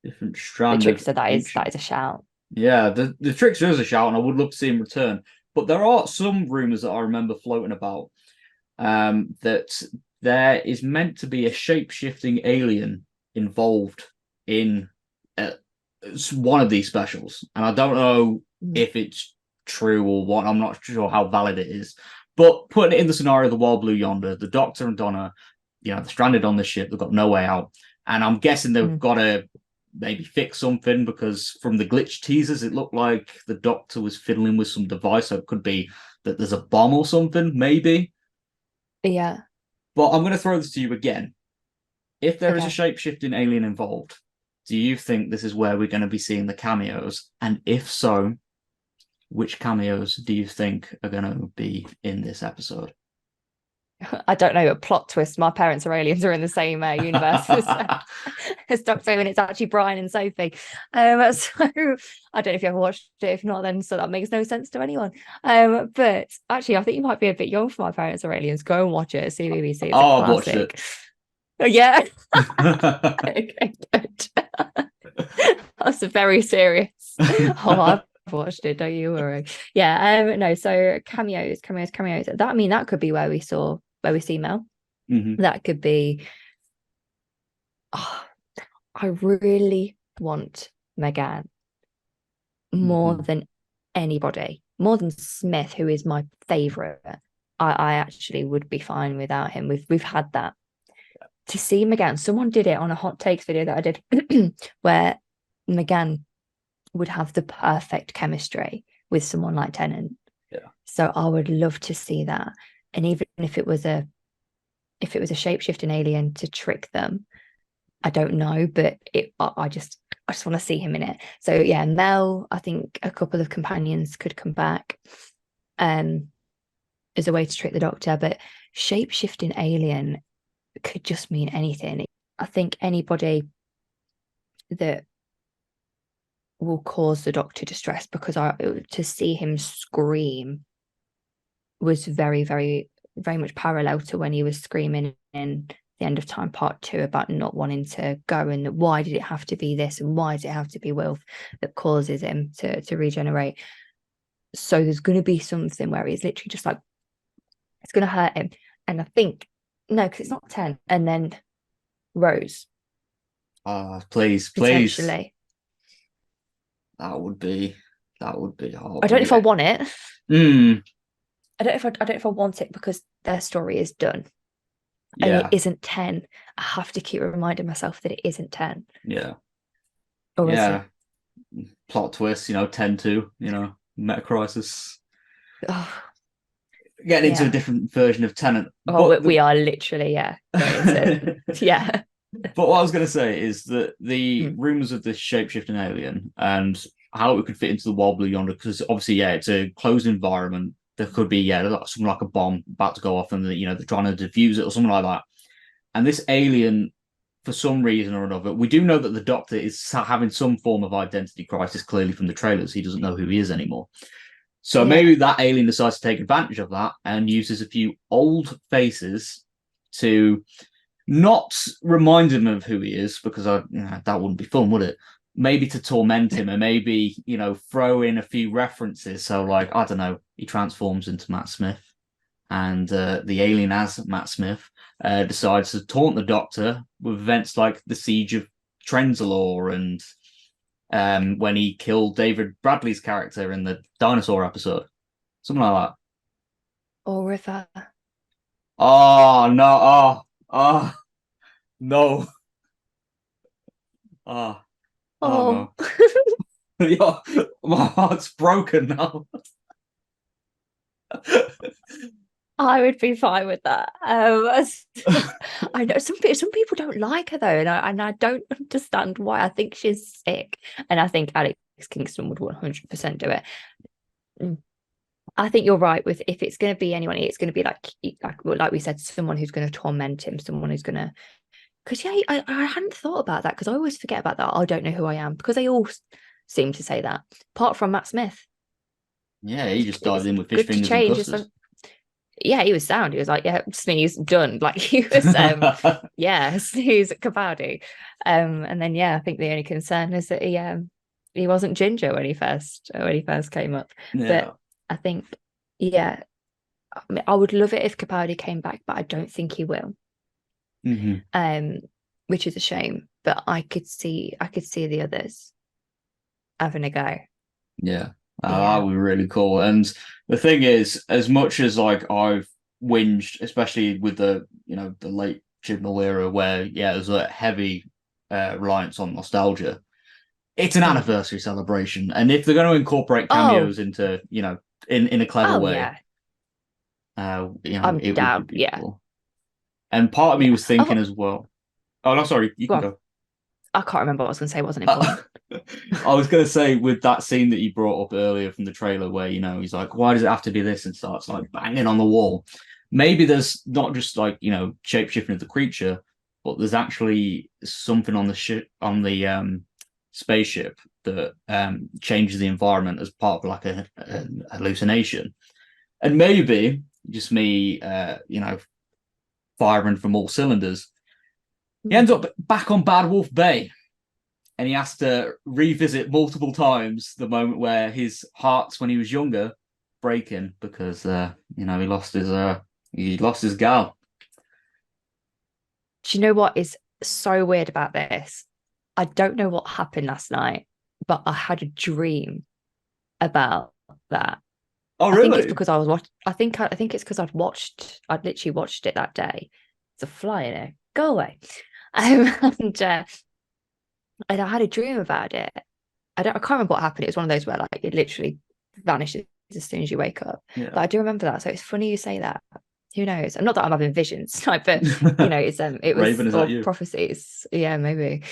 A: Different
B: The
A: strand of
B: trickster that
A: ancient.
B: is a shout.
A: Yeah, the trickster is a shout, and I would love to see him return. But there are some rumors that I remember floating about that there is meant to be a shape-shifting alien involved in uh, one of these specials, and I don't know
B: Mm.
A: if it's true or what. I'm not sure how valid it is. But putting it in the scenario of the Wild Blue Yonder, the Doctor and Donna, they're stranded on the ship. They've got no way out, and I'm guessing they've
B: Mm.
A: got to maybe fix something because from the glitch teasers, it looked like the Doctor was fiddling with some device. So it could be that there's a bomb or something, maybe.
B: Yeah.
A: But I'm going to throw this to you again. If there is a
B: Okay.
A: shape-shifting alien involved, do you think this is where we're going to be seeing the cameos? And if so, which cameos do you think are going to be in this episode?
B: I don't know, a plot twist. My parents are aliens are in the same universe as Doctor, and it's actually Brian and Sophie. So I don't know if you ever watched it. If not, then so that makes no sense to anyone. But actually, I think you might be a bit young for My Parents Are Aliens. Go and watch it. CBBC. It's a
A: Oh, I've watched it.
B: classic. Oh, yeah. Okay, good. That's very serious. Oh, I've watched it. Don't you worry. Yeah. No. So cameos. That that could be where we see Mel.
A: Mm-hmm.
B: That could be. Oh, I really want Megan more
A: Mm-hmm.
B: than anybody, more than Smith, who is my favorite. I actually would be fine without him. We've had that. To see McGann, someone did it on a hot takes video that I did, where McGann would have the perfect chemistry with someone like Tennant.
A: Yeah.
B: So I would love to see that. And even if it was a shape-shifting alien to trick them, I don't know, but I just want to see him in it. So yeah, Mel, I think a couple of companions could come back as a way to trick the Doctor, but shape-shifting alien could just mean anything. I think anybody that will cause the Doctor distress, because to see him scream was very, very, very much parallel to when he was screaming in The End of Time Part 2 about not wanting to go, and why did it have to be this, and why does it have to be Wilf that causes him to regenerate. So there's going to be something where he's literally just like, it's going to hurt him. And I think, no, because it's not 10. And then Rose,
A: Please, please.
B: potentially.
A: That would be
B: I don't know if I
A: heartbreaking.
B: want it.
A: Mm,
B: I don't know if I want it because their story is done and it
A: yeah,
B: isn't 10. I have to keep reminding myself that it isn't 10.
A: yeah,
B: Or is it?
A: yeah. Plot twist, 10-2, Meta Crisis.
B: Oh,
A: Getting into a
B: yeah.
A: different version of Tenant.
B: Oh,
A: But
B: we are literally, yeah, going into, yeah.
A: but what I was going to say is that the
B: Mm.
A: rumors of this shapeshifting alien and how it could fit into the Wild Blue Yonder, because obviously, yeah, it's a closed environment. there could be something like a bomb about to go off, and they're trying to defuse it or something like that. And this alien, for some reason or another, we do know that the Doctor is having some form of identity crisis. Clearly from the trailers, he doesn't know who he is anymore. So
B: Yeah.
A: maybe that alien decides to take advantage of that and uses a few old faces to not remind him of who he is, because that wouldn't be fun, would it? Maybe to torment him, and maybe throw in a few references. So, like, I don't know, he transforms into Matt Smith, and the alien as Matt Smith decides to taunt the Doctor with events like the Siege of Trenzalore, and when he killed David Bradley's character in the dinosaur episode, something like that.
B: Or River.
A: Oh no! Oh no! Oh, oh
B: Oh.
A: no! Yeah, my heart's broken now.
B: I would be fine with that. I know some people don't like her though, and I don't understand why. I think she's sick, and I think Alex Kingston would 100% do it. I think you're right with, if it's going to be anyone, it's going to be like we said, someone who's going to torment him, someone who's going to. Because I hadn't thought about that, because I always forget about that. I don't know who I am, because they all seem to say that, apart from Matt Smith.
A: Yeah, he just dived
B: It's
A: in with fish
B: good to
A: fingers and
B: change.
A: custard.
B: Yeah, he was sound. He was like, yeah, sneeze, done. Like he was, yeah, sneeze at Capaldi. And then I think the only concern is that he wasn't ginger when he first came up.
A: Yeah.
B: But I think, I mean, I would love it if Capaldi came back, but I don't think he will. Which is a shame. But I could see the others having a go.
A: Yeah. That would be really cool. And the thing is, as much as like I've whinged, especially with the late Chibnall era, where there's a heavy reliance on nostalgia, it's an anniversary celebration. And if they're going to incorporate cameos into, in a clever way,
B: I'm
A: it
B: down.
A: would be beautiful. And part of me was thinking as well. Oh no, sorry, you can go.
B: I can't remember what I was going to say. It wasn't important.
A: I was going to say, with that scene that you brought up earlier from the trailer, where he's like, "Why does it have to be this?" and starts like banging on the wall. Maybe there's not just like shape shifting of the creature, but there's actually something on the spaceship that changes the environment as part of like a hallucination, and maybe just me, firing from all cylinders. He ends up back on Bad Wolf Bay, and he has to revisit multiple times the moment where his hearts, when he was younger, breaking because he lost his gal.
B: Do you know what is so weird about this? I don't know what happened last night, but I had a dream about that.
A: Oh, really?
B: I think it's because I was watching. I think it's because I'd literally watched it that day. It's a fly in it. Go away. And I had a dream about it. I can't remember what happened. It was one of those where like it literally vanishes as soon as you wake up.
A: Yeah.
B: But I do remember that. So it's funny you say that. Who knows? I'm not that I'm having visions, like, but it was
A: Raven, is that you?
B: prophecies. Yeah, maybe.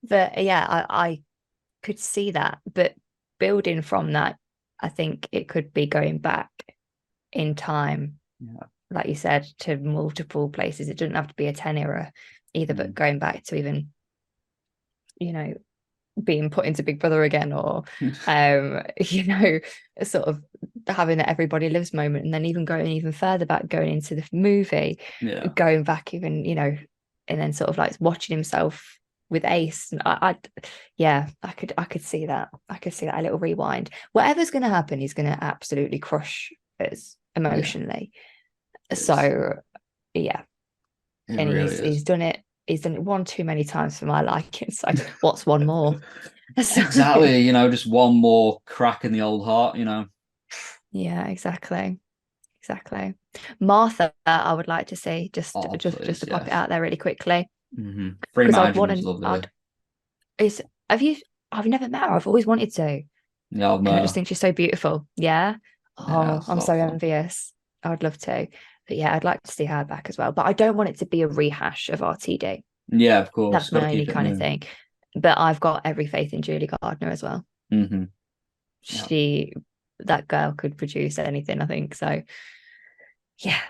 B: But I could see that. But building from that, I think it could be going back in time.
A: Yeah.
B: Like you said, to multiple places. It doesn't have to be a 10 era either, but going back to even, being put into Big Brother again, or, sort of having that everybody lives moment, and then even going even further back, going into the movie, going back even, and then sort of like watching himself with Ace. And I could see that. I could see that, a little rewind. Whatever's going to happen, he's going to absolutely crush us emotionally. So and
A: really
B: he's done it. He's done it one too many times for my liking. So what's one more?
A: Exactly. Just one more crack in the old heart.
B: Yeah, exactly. Martha, I would like to see, just to pop it out there really quickly.
A: Free Margin was lovely.
B: I've never met her. I've always wanted to.
A: Yeah,
B: I just think she's so beautiful. Yeah. Oh, I'm so
A: fun.
B: envious. I would love to. But I'd like to see her back as well. But I don't want it to be a rehash of RTD.
A: Yeah, of course.
B: That's my only kind of thing. But I've got every faith in Julie Gardner as well.
A: Mm-hmm.
B: She that girl could produce anything, I think. So yeah,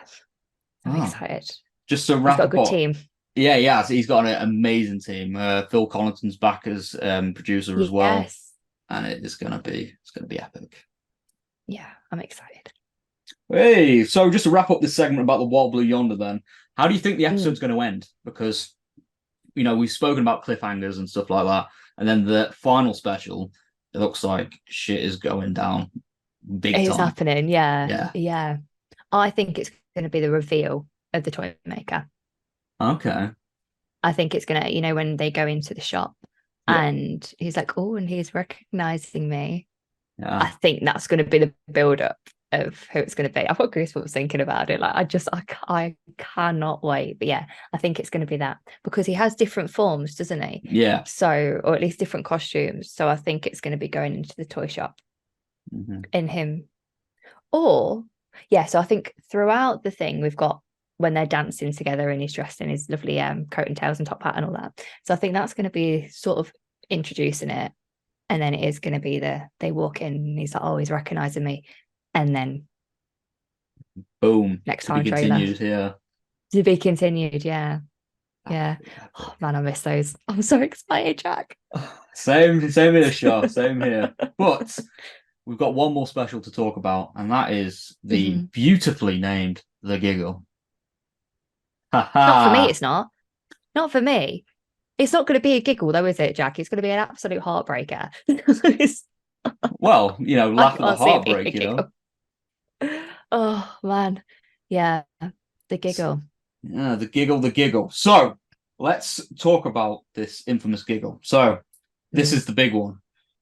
B: I'm
A: Oh,
B: excited.
A: just to
B: He's
A: wrap
B: got a
A: up.
B: good team.
A: Yeah, yeah. So he's got an amazing team. Phil Collinson's back as producer as well,
B: Yes.
A: and it's gonna be epic.
B: Yeah, I'm excited.
A: Hey, so just to wrap up this segment about the Wild Blue Yonder, then, how do you think the
B: Mm.
A: episode's going to end? Because we've spoken about cliffhangers and stuff like that, and then the final special, it looks like shit is going down big
B: It's
A: time.
B: happening. Yeah.
A: Yeah.
B: Yeah. I think it's going to be the reveal of the toy maker.
A: Okay.
B: I think it's going to, when they go into the shop
A: Yeah.
B: and he's like, oh, and he's recognizing me. I
A: Yeah.
B: think that's going to be the build up of who it's going to be. I've got goosebumps thinking about it. Like, I cannot wait. But yeah, I think it's going to be that because he has different forms, doesn't he?
A: Yeah.
B: So, or at least different costumes. So I think it's going to be going into the toy shop
A: Hmm.
B: in him. Or, yeah, so I think throughout the thing, we've got when they're dancing together and he's dressed in his lovely coat and tails and top hat and all that. So I think that's going to be sort of introducing it. And then it is going to be they walk in and he's like, oh, he's recognizing me. And then
A: Boom.
B: next
A: To be
B: time trailer
A: continued. Yeah.
B: to be continued. Yeah. Yeah. Oh,
A: Epic.
B: man, I miss those. I'm so excited, Jack.
A: Same here, Shaw. Same here. But we've got one more special to talk about, and that is the
B: Mhm.
A: beautifully named The Giggle. Ha
B: Not for me,
A: ha.
B: it's not. Not for me. It's not going to be a giggle, though, is it, Jack? It's going to be an absolute heartbreaker.
A: Well,
B: I
A: laugh at the
B: can't see it being a
A: heartbreak.
B: giggle. Oh, man. Yeah. The giggle.
A: Yeah, the giggle. So let's talk about this infamous giggle. So this
B: Mm.
A: is the big one.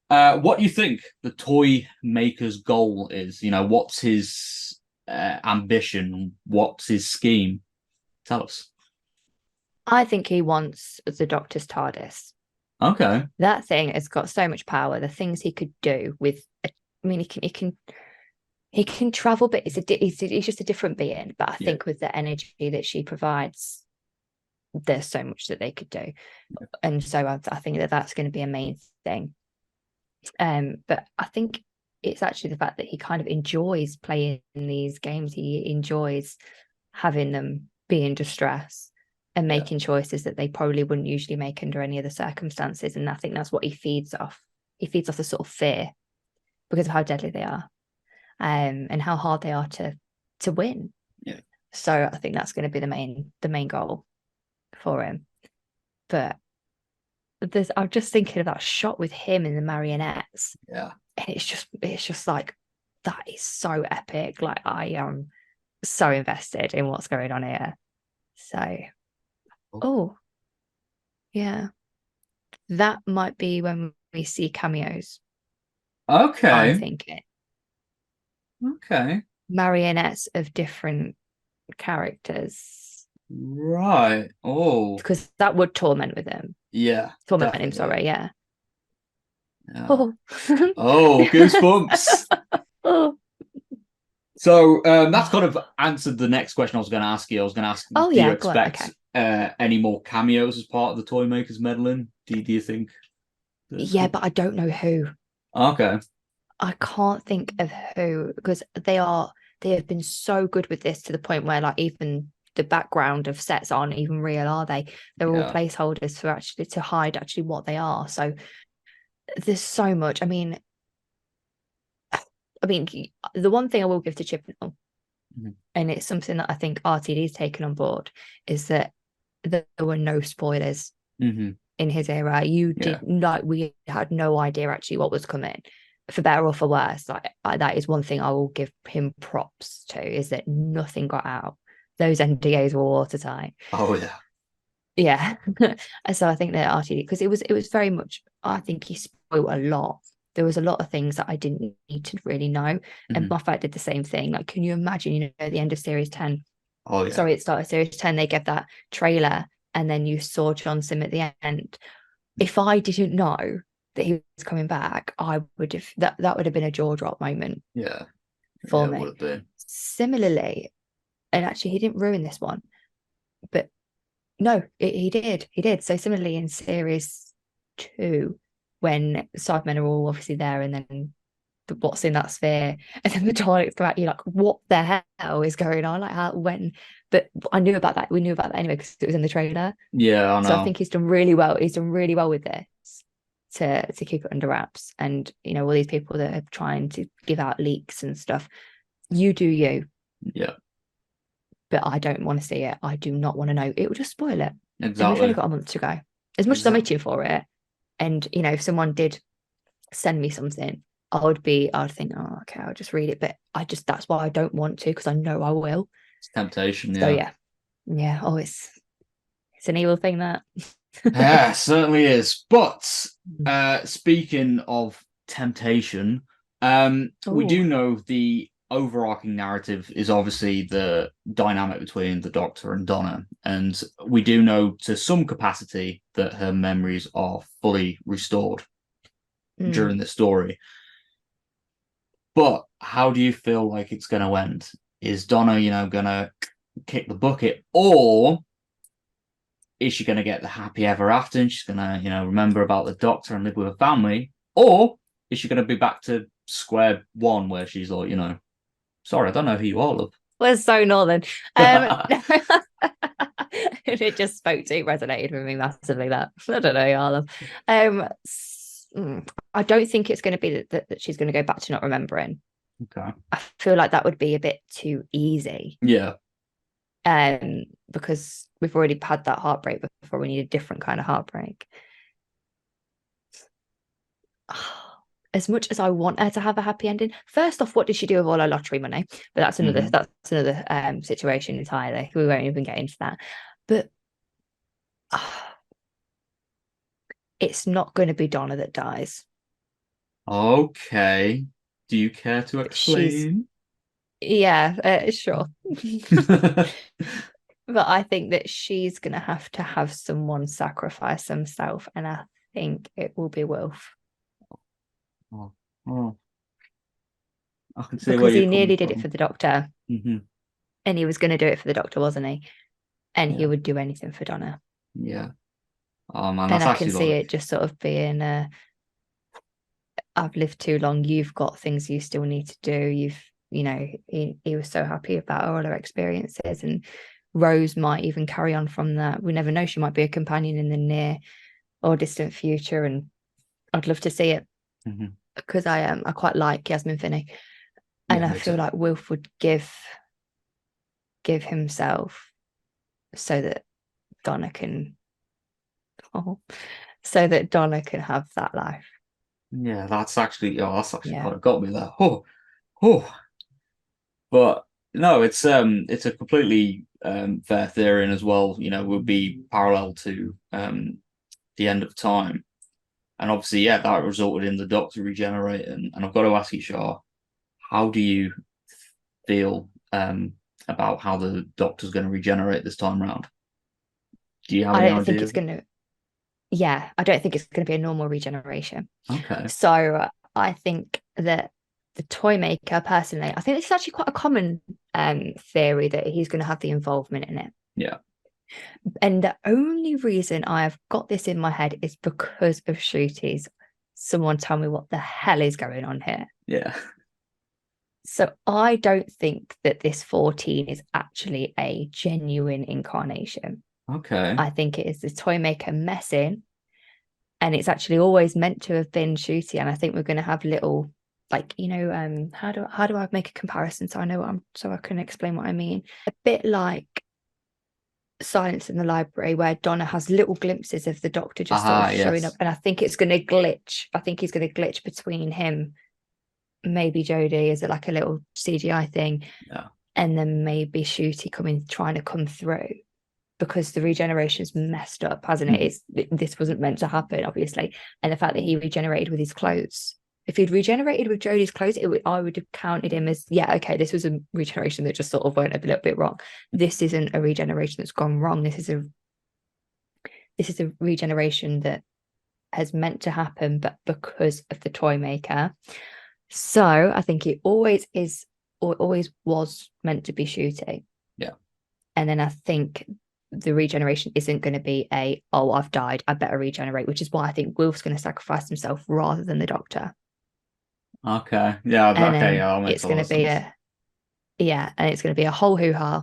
A: What do you think the toy maker's goal is? What's his ambition? What's his scheme? Tell us.
B: I think he wants the Doctor's TARDIS.
A: Okay.
B: That thing has got so much power. The things he could do with, I mean, he can travel, but he's just a different being. But I
A: Yeah.
B: think with the energy that she provides, there's so much that they could do, and so I think that that's going to be a main thing. But I think it's actually the fact that he kind of enjoys playing these games. He enjoys having them be in distress and
A: Yeah.
B: making choices that they probably wouldn't usually make under any other circumstances. And I think that's what he feeds off. He feeds off the sort of fear because of how deadly they are, and how hard they are to win.
A: Yeah.
B: So I think that's going to be the main goal for him. But I'm just thinking of that shot with him in the marionettes,
A: Yeah.
B: and it's just like that is so epic. Like I am so invested in what's going on here. So, oh yeah, that might be when we see cameos. I'm
A: Okay.
B: thinking
A: Okay.
B: marionettes of different characters
A: Right. Oh,
B: because that would
A: yeah,
B: torment him.
A: definitely.
B: Sorry, yeah.
A: Yeah.
B: Oh,
A: Oh, goosebumps.
B: oh,
A: So that's kind of answered the next question I was going to ask you. I was going to ask,
B: oh
A: do you
B: yeah. Go on. Okay.
A: expect any more cameos as part of the Toy Makers meddling? Do you think there's
B: Yeah,
A: good?
B: but I don't know who.
A: Okay.
B: I can't think of who because they have been so good with this to the point where like even the background of sets aren't even real, are they? They're all
A: Yeah.
B: placeholders for actually to hide actually what they are. So there's so much. I mean, the one thing I will give to Chibnall,
A: Mhm.
B: and it's something that I think RTD's taken on board, is that there were no spoilers
A: Mhm.
B: in his era. You
A: Yeah.
B: did like we had no idea actually what was coming, for better or for worse. Like that is one thing I will give him props to, is that nothing got out. Those NDAs were watertight.
A: Oh yeah.
B: Yeah. So I think that RTD, because it was very much, I think he spoiled a lot. There was a lot of things that I didn't need to really know. And
A: Mhm.
B: Moffat did the same thing. Like, can you imagine, the end of series 10?
A: Oh yeah.
B: Sorry, it started series 10, they gave that trailer, and then you saw John Sim at the end. If I didn't know that he was coming back, I would have that would have been a jaw drop moment
A: Yeah.
B: for
A: Yeah, it would
B: me.
A: have been.
B: Similarly, and actually he didn't ruin this one, but no, he did. So similarly in series 2, when Cybermen are all obviously there, and then what's in that sphere, and then the Daleks come out, you're like, what the hell is going on? Like, how, when? But I knew about that. We knew about that anyway because it was in the trailer.
A: Yeah, I
B: So I
A: know.
B: think he's done really well. He's done really well with this to keep it under wraps. And all these people that are trying to give out leaks and stuff, you do you.
A: Yeah,
B: But I don't want to see it. I do not want to know. It will just spoil it. And we've only
A: exactly.
B: got a month to go. As much as I'm
A: Exactly.
B: itching for it, and if someone did send me something, I'd think, oh, okay, I'll just read it. But that's why I don't want to, because I know I will.
A: It's temptation,
B: So
A: yeah.
B: yeah. Yeah. Oh, it's an evil thing, that.
A: Yeah, certainly is. But speaking of temptation, we do
B: Oh.
A: know the overarching narrative is obviously the dynamic between the Doctor and Donna, and we do know to some capacity that her memories are fully restored during the story. But how do you feel like it's going to end? Is Donna, going to kick the bucket, or is she going to get the happy ever after and she's going to, remember about the Doctor and live with her family? Or is she going to be back to square one where she's like, sorry, I don't know who you are, love.
B: We're so northern. It just resonated with me massively. That I don't know, Arlo. I don't think it's going to be that she's going to go back to not remembering.
A: Okay.
B: I feel like that would be a bit too easy.
A: Yeah.
B: Because we've already had that heartbreak before. We need a different kind of heartbreak. As much as I want her to have a happy ending, first off, what did she do with all her lottery money? But that's another situation entirely. We won't even get into that. But it's not going to be Donna that dies.
A: Okay. Do you care to explain?
B: Sure. But I think that she's going to have someone sacrifice themselves, and I think it will be Wilf.
A: Oh, I can see where
B: Because
A: you're
B: he
A: coming
B: nearly did it
A: from.
B: for the Doctor, and he was going to do it for the Doctor, wasn't he? And
A: Yeah.
B: he would do anything for Donna.
A: Yeah. Oh man,
B: And
A: that's
B: I can
A: actually
B: see
A: like,
B: it just sort of being I've lived too long, you've got things you still need to do. He was so happy about all her experiences, and Rose might even carry on from that. We never know, she might be a companion in the near or distant future, and I'd love to see it. Because I quite like Yasmin Finney, and
A: yeah,
B: I
A: me
B: feel
A: too.
B: like Wilf would give himself so that Donna can have that life.
A: Yeah, that's actually
B: Yeah.
A: kind of got me there. Oh. But no, it's a completely fair theory, and as well, would be parallel to the end of time. And obviously, yeah, that resulted in the Doctor regenerating. And I've got to ask you, Shah, how do you feel about how the Doctor's going to regenerate this time round? Do you have
B: I
A: any
B: don't think it's
A: idea?
B: going to Yeah, I don't think it's going to be a normal regeneration.
A: Okay.
B: So I think that the toy maker, personally, I think this is actually quite a common theory that he's going to have the involvement in it.
A: Yeah.
B: And the only reason I've got this in my head is because of Shrutis. Someone tell me what the hell is going on here.
A: Yeah.
B: So I don't think that this 14 is actually a genuine incarnation.
A: Okay.
B: I think it is the toy maker messing, and it's actually always meant to have been Shooty. And I think we're going to have little, like, how do I make a comparison so I know so I can explain what I mean? A bit like Silence in the Library, where Donna has little glimpses of the Doctor just sort of showing up,
A: Yes.
B: and I think it's going to glitch. I think he's going to glitch between him, maybe Jodie, is it like a little CGI thing,
A: Yeah.
B: and then maybe Shooty trying to come through. Because the regeneration's messed up, hasn't it? This wasn't meant to happen, obviously. And the fact that he regenerated with his clothes. If he'd regenerated with Jodie's clothes, I would have counted him as, yeah, okay, this was a regeneration that just sort of went a little bit wrong. This isn't a regeneration that's gone wrong. This is a regeneration that has meant to happen, but because of the toy maker. So I think it always is, or always was meant to be Shooty.
A: Yeah.
B: And then I think the regeneration isn't going to be I've died, I better regenerate, which is why I think Wilf's going to sacrifice himself rather than the Doctor.
A: Okay. Yeah.
B: And
A: Okay.
B: then
A: Yeah, that makes
B: it's
A: a lot
B: going to
A: of
B: be
A: sense.
B: a yeah, and it's going to be a whole hoo-ha.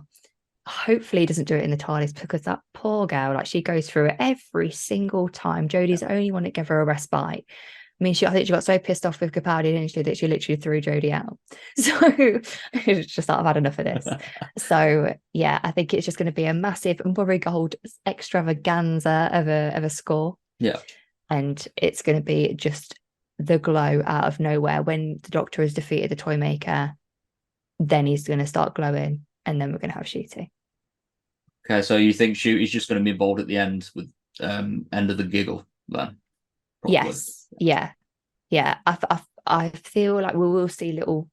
B: Hopefully he doesn't do it in the TARDIS because that poor girl, like she goes through it every single time. Jodie's the only one that gave her a respite. I mean, I think she got so pissed off with Capaldi, didn't she, that she literally threw Jodie out. So it's just like, I've had enough of this. So yeah, I think it's just going to be a massive Murray Gold extravaganza of a score.
A: Yeah.
B: And it's going to be just the glow out of nowhere when the Doctor has defeated the Toymaker. Then he's going to start glowing, and then we're going to have Shooty.
A: Okay. So you think Shoot is just going to be involved at the end with end of the giggle then? Probably.
B: Yes, yeah, yeah. I feel like we will see little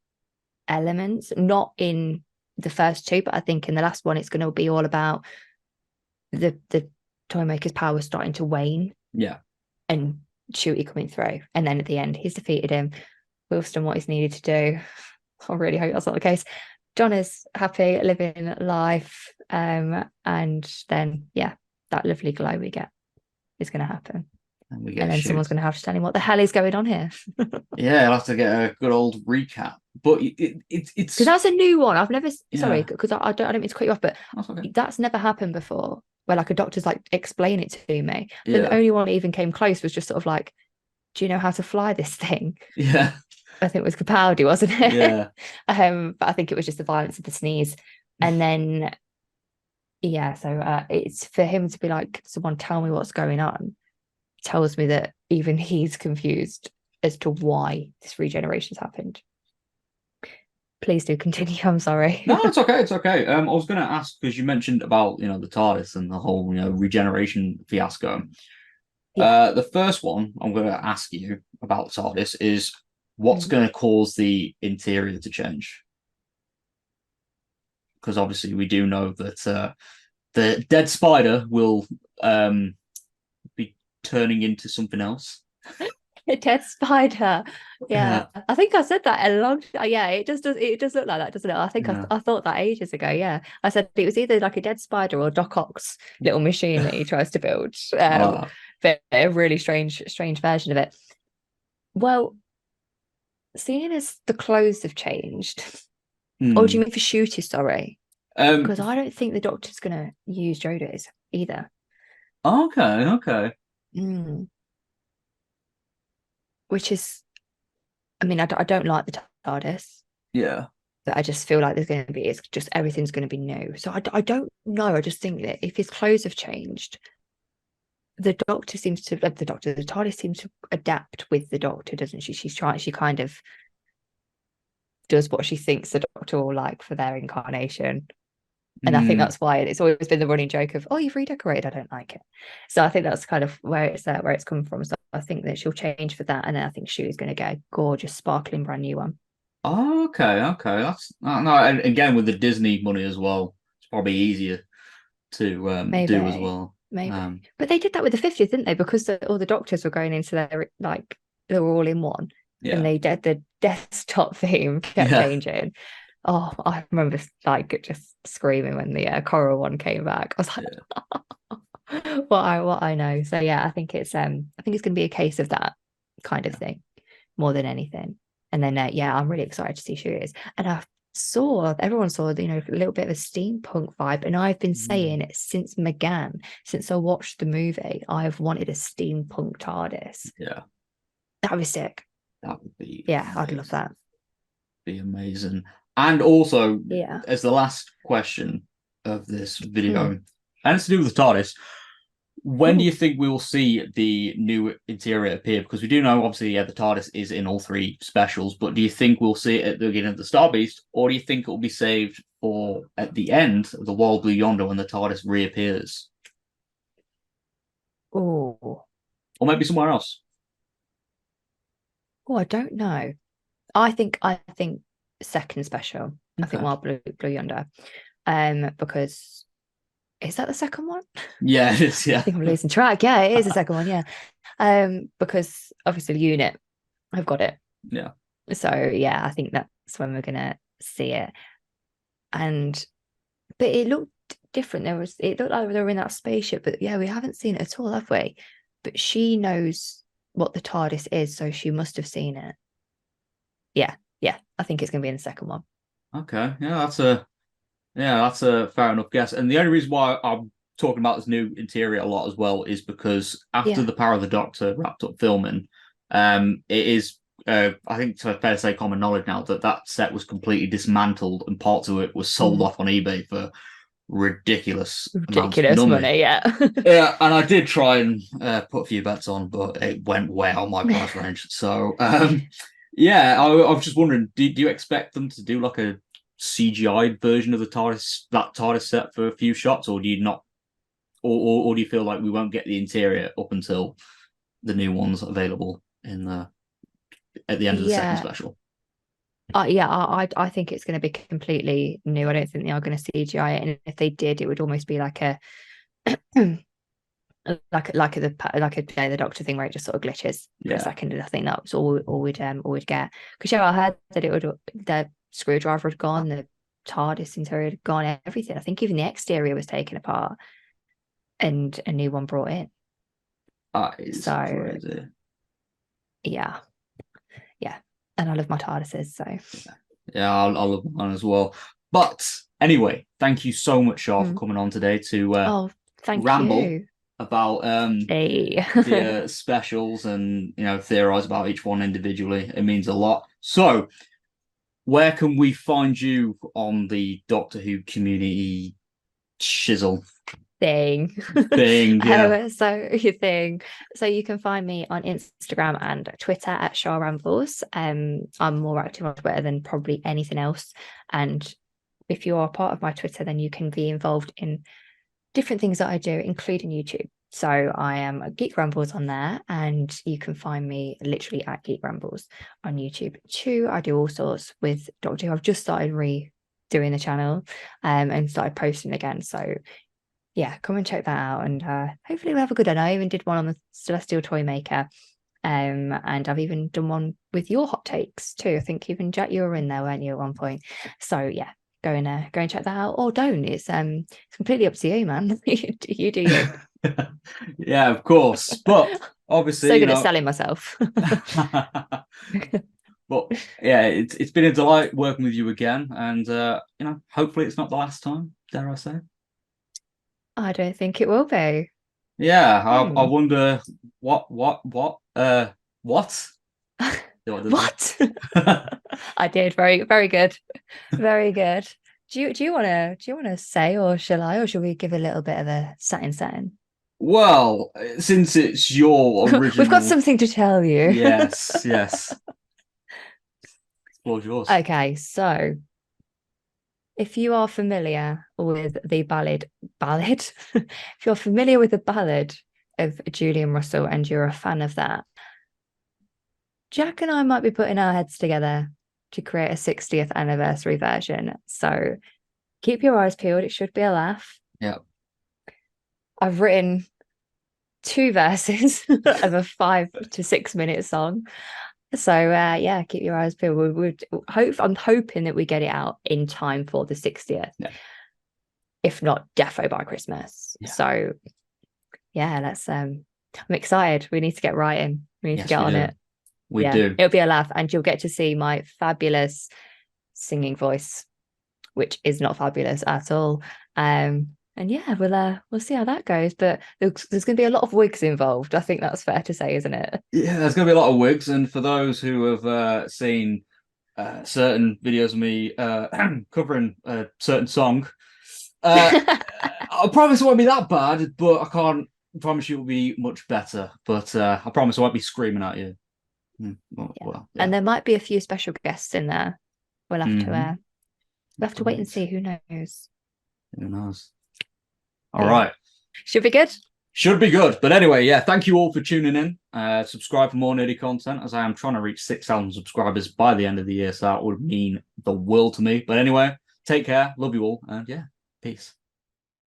B: elements, not in the first two, but I think in the last one, it's going to be all about the Toymaker's power starting to wane
A: Yeah.
B: and Shooty coming through, and then at the end, he's defeated him. Will's done what he's needed to do. I really hope that's not the case. John is happy living life, and then yeah, that lovely glow we get is going to happen.
A: And we
B: And
A: get
B: then someone's
A: Shoot.
B: going to have to tell him what the hell is going on here.
A: Yeah, I'll have to get a good old recap. But
B: Because
A: it's
B: that's a new one. I've never, sorry,
A: yeah,
B: because I don't mean to cut you off, but
A: that's okay.
B: that's never happened before where like a doctor's like explain it to me. I think the
A: Yeah.
B: only one that even came close was just sort of like, do you know how to fly this thing?
A: Yeah.
B: I think it was Capaldi, wasn't it?
A: Yeah.
B: But I think it was just the violence of the sneeze. And then yeah, so it's for him to be like, someone tell me what's going on, tells me that even he's confused as to why this regeneration's happened. Please do continue. I'm sorry.
A: No, it's okay. It's okay. I was going to ask because you mentioned about the TARDIS and the whole regeneration fiasco.
B: Yeah.
A: The first one I'm going to ask you about the TARDIS is what's
B: Mm.
A: going to cause the interior to change? Because obviously we do know that the dead spider will be turning into something else.
B: A dead spider.
A: Yeah,
B: Yeah. I think I said that a long yeah, it does look like that, doesn't it? I think
A: yeah.
B: I thought that ages ago. Yeah. I said it was either like a dead spider or Doc Ock's little machine that he tries to build.
A: I like that.
B: But a really strange version of it. Well, seeing as the clothes have changed, or do you
A: Hmm.
B: mean for Shooty, sorry?
A: Um.
B: Because I don't think the doctor's gonna use Jodo's either.
A: Okay. Okay.
B: Mm. Which is, I mean, I don't like the TARDIS,
A: Yeah.
B: but I just feel like it's just everything's going to be new. So I don't know. I just think that if his clothes have changed, the the TARDIS seems to adapt with the doctor, doesn't she? She kind of does what she thinks the doctor will like for their incarnation. And I think
A: Hmm.
B: that's why it's always been the running joke of, oh, you've redecorated, I don't like it. So I think that's kind of where it's come from. So I think that she'll change for that. And then I think Shooty's going to get a gorgeous, sparkling, brand new one.
A: Okay. Okay. That's no. And again, with the Disney money as well, it's probably easier to do as
B: Maybe,
A: well.
B: maybe.
A: Um.
B: But they did that with the 50th, didn't they? Because all the doctors were going into their, like, they were all in one. And
A: Yeah.
B: they did the desktop theme kept
A: Yeah.
B: changing. Oh, I remember like just screaming when the coral one came back. I was
A: Yeah.
B: like, what I know. So yeah, I think it's going to be a case of that kind of
A: Yeah.
B: thing more than anything. And then yeah, I'm really excited to see who it is. And I saw everyone saw a little bit of a steampunk vibe, and I've been
A: Mm.
B: saying since McGann, since I watched the movie, I've wanted a steampunk TARDIS.
A: Yeah.
B: That would be sick.
A: That would be
B: Yeah, I'd love
A: amazing.
B: that.
A: Be amazing. And also,
B: Yeah.
A: as the last question of this video,
B: Mm.
A: and it's to do with the TARDIS, when do
B: Ooh.
A: you think we will see the new interior appear? Because we do know, obviously, yeah, the TARDIS is in all three specials, but do you think we'll see it at the beginning of the Star Beast, or do you think it will be saved for at the end of the Wild Blue Yonder when the TARDIS reappears?
B: Oh.
A: Or maybe somewhere else?
B: Oh, I don't know. I think second special. I think
A: Okay.
B: Wild Blue Yonder. Because is that the second one?
A: Yeah, it is,
B: I
A: yeah.
B: think I'm losing track. Yeah, it is the second one. Yeah. Because obviously the unit, I've got it.
A: Yeah.
B: So yeah, I think that's when we're gonna see it. And but it looked different. It looked like they were in that spaceship, but yeah, we haven't seen it at all, have we? But she knows what the TARDIS is, so she must have seen it. yeah, yeah. I think it's going to be in the second one.
A: Okay, that's a fair enough guess. And the only reason why I'm talking about this new interior a lot as well is because after
B: Yeah,
A: the Power of the Doctor wrapped up filming, it is I think it's fair to say common knowledge now that that set was completely dismantled and parts of it was sold
B: mm,
A: off on eBay for ridiculous amounts of
B: ridiculous
A: money.
B: money. Yeah.
A: Yeah, and I did try and put a few bets on, but it went way out my price range. So, yeah, I was just wondering, do you expect them to do like a CGI version of that TARDIS set for a few shots, or do you not, or do you feel like we won't get the interior up until the new one's available at the end of the second
B: Yeah.
A: special?
B: Yeah, I think it's going to be completely new. I don't think they are going to CGI it, and if they did, it would almost be like a like a Day of the Doctor thing where it just sort of glitches for a
A: Yeah,
B: second. And I think that was all we'd get. Because yeah, I heard that it would the screwdriver had gone, the TARDIS interior had gone, everything. I think even the exterior was taken apart and a new one brought in.
A: that is
B: So
A: crazy.
B: yeah, yeah. And I love my TARDISes, so
A: Yeah, I love mine as well. But anyway, thank you so much, Shah, for
B: mm.
A: coming on today to
B: Oh, thank
A: ramble
B: you.
A: about
B: Hey.
A: the specials and theorize about each one individually. It means a lot. So, where can we find you on the Doctor Who community shizzle
B: Thing.
A: thing? Yeah,
B: So your thing. So you can find me on Instagram and Twitter at Shaw Rambles. I'm more active on Twitter than probably anything else. And if you are part of my Twitter, then you can be involved in different things that I do, including YouTube. So I am at Geek Rambles on there, and you can find me literally at Geek Rambles on YouTube too. I do all sorts with Doctor Who. I've just started redoing the channel and started posting again. So yeah, come and check that out, and hopefully we'll have a good one. I even did one on the Celestial Toy Maker, and I've even done one with your hot takes too. I think even Jack, you were in there, weren't you, at one point? So yeah, go and check that out, or don't. It's completely up to you, man. You do you.
A: yeah, of course. But obviously,
B: So good at selling myself.
A: But yeah, it's been a delight working with you again, and hopefully it's not the last time. Dare I say?
B: I don't think it will be.
A: Yeah, I
B: Hmm.
A: wonder what? See what I did
B: What?
A: there?
B: I did very, very good, very good. Do you wanna say, or shall I, or shall we give a little bit of a setting?
A: Well, since it's your
B: We've got
A: original,
B: something to tell you.
A: yes, floor's yours.
B: Okay, so if you are familiar with the ballad, if you're familiar with the ballad of Julian Russell and you're a fan of that, Jack and I might be putting our heads together to create a 60th anniversary version. So keep your eyes peeled. It should be a laugh.
A: Yeah,
B: I've written two verses of a 5 to 6 minute song. So yeah, keep your eyes peeled. I'm hoping that we get it out in time for the 60th.
A: yeah,
B: If not defo by Christmas.
A: yeah.
B: So yeah, I'm excited. We need to get writing. We need to
A: Yes,
B: get
A: we
B: on
A: do.
B: it.
A: We
B: Yeah,
A: do.
B: it'll be a laugh, and you'll get to see my fabulous singing voice, which is not fabulous at all. And yeah, we'll see how that goes. But there's going to be a lot of wigs involved. I think that's fair to say, isn't it?
A: Yeah, there's going to be a lot of wigs, and for those who have seen certain videos of me covering a certain song, I promise it won't be that bad, but I can't promise you it'll be much better. But I promise I won't be screaming at you.
B: Yeah.
A: Well,
B: And
A: yeah.
B: there might be a few special guests in there. We'll have to
A: Hmm.
B: wait and
A: Great.
B: see. Who knows?
A: Who knows? All
B: But yeah,
A: right.
B: should be good.
A: Should be good. But anyway, yeah, thank you all for tuning in. Subscribe for more nerdy content as I am trying to reach 6,000 subscribers by the end of the year. So that would mean the world to me. But anyway, take care. Love you all. And yeah, peace.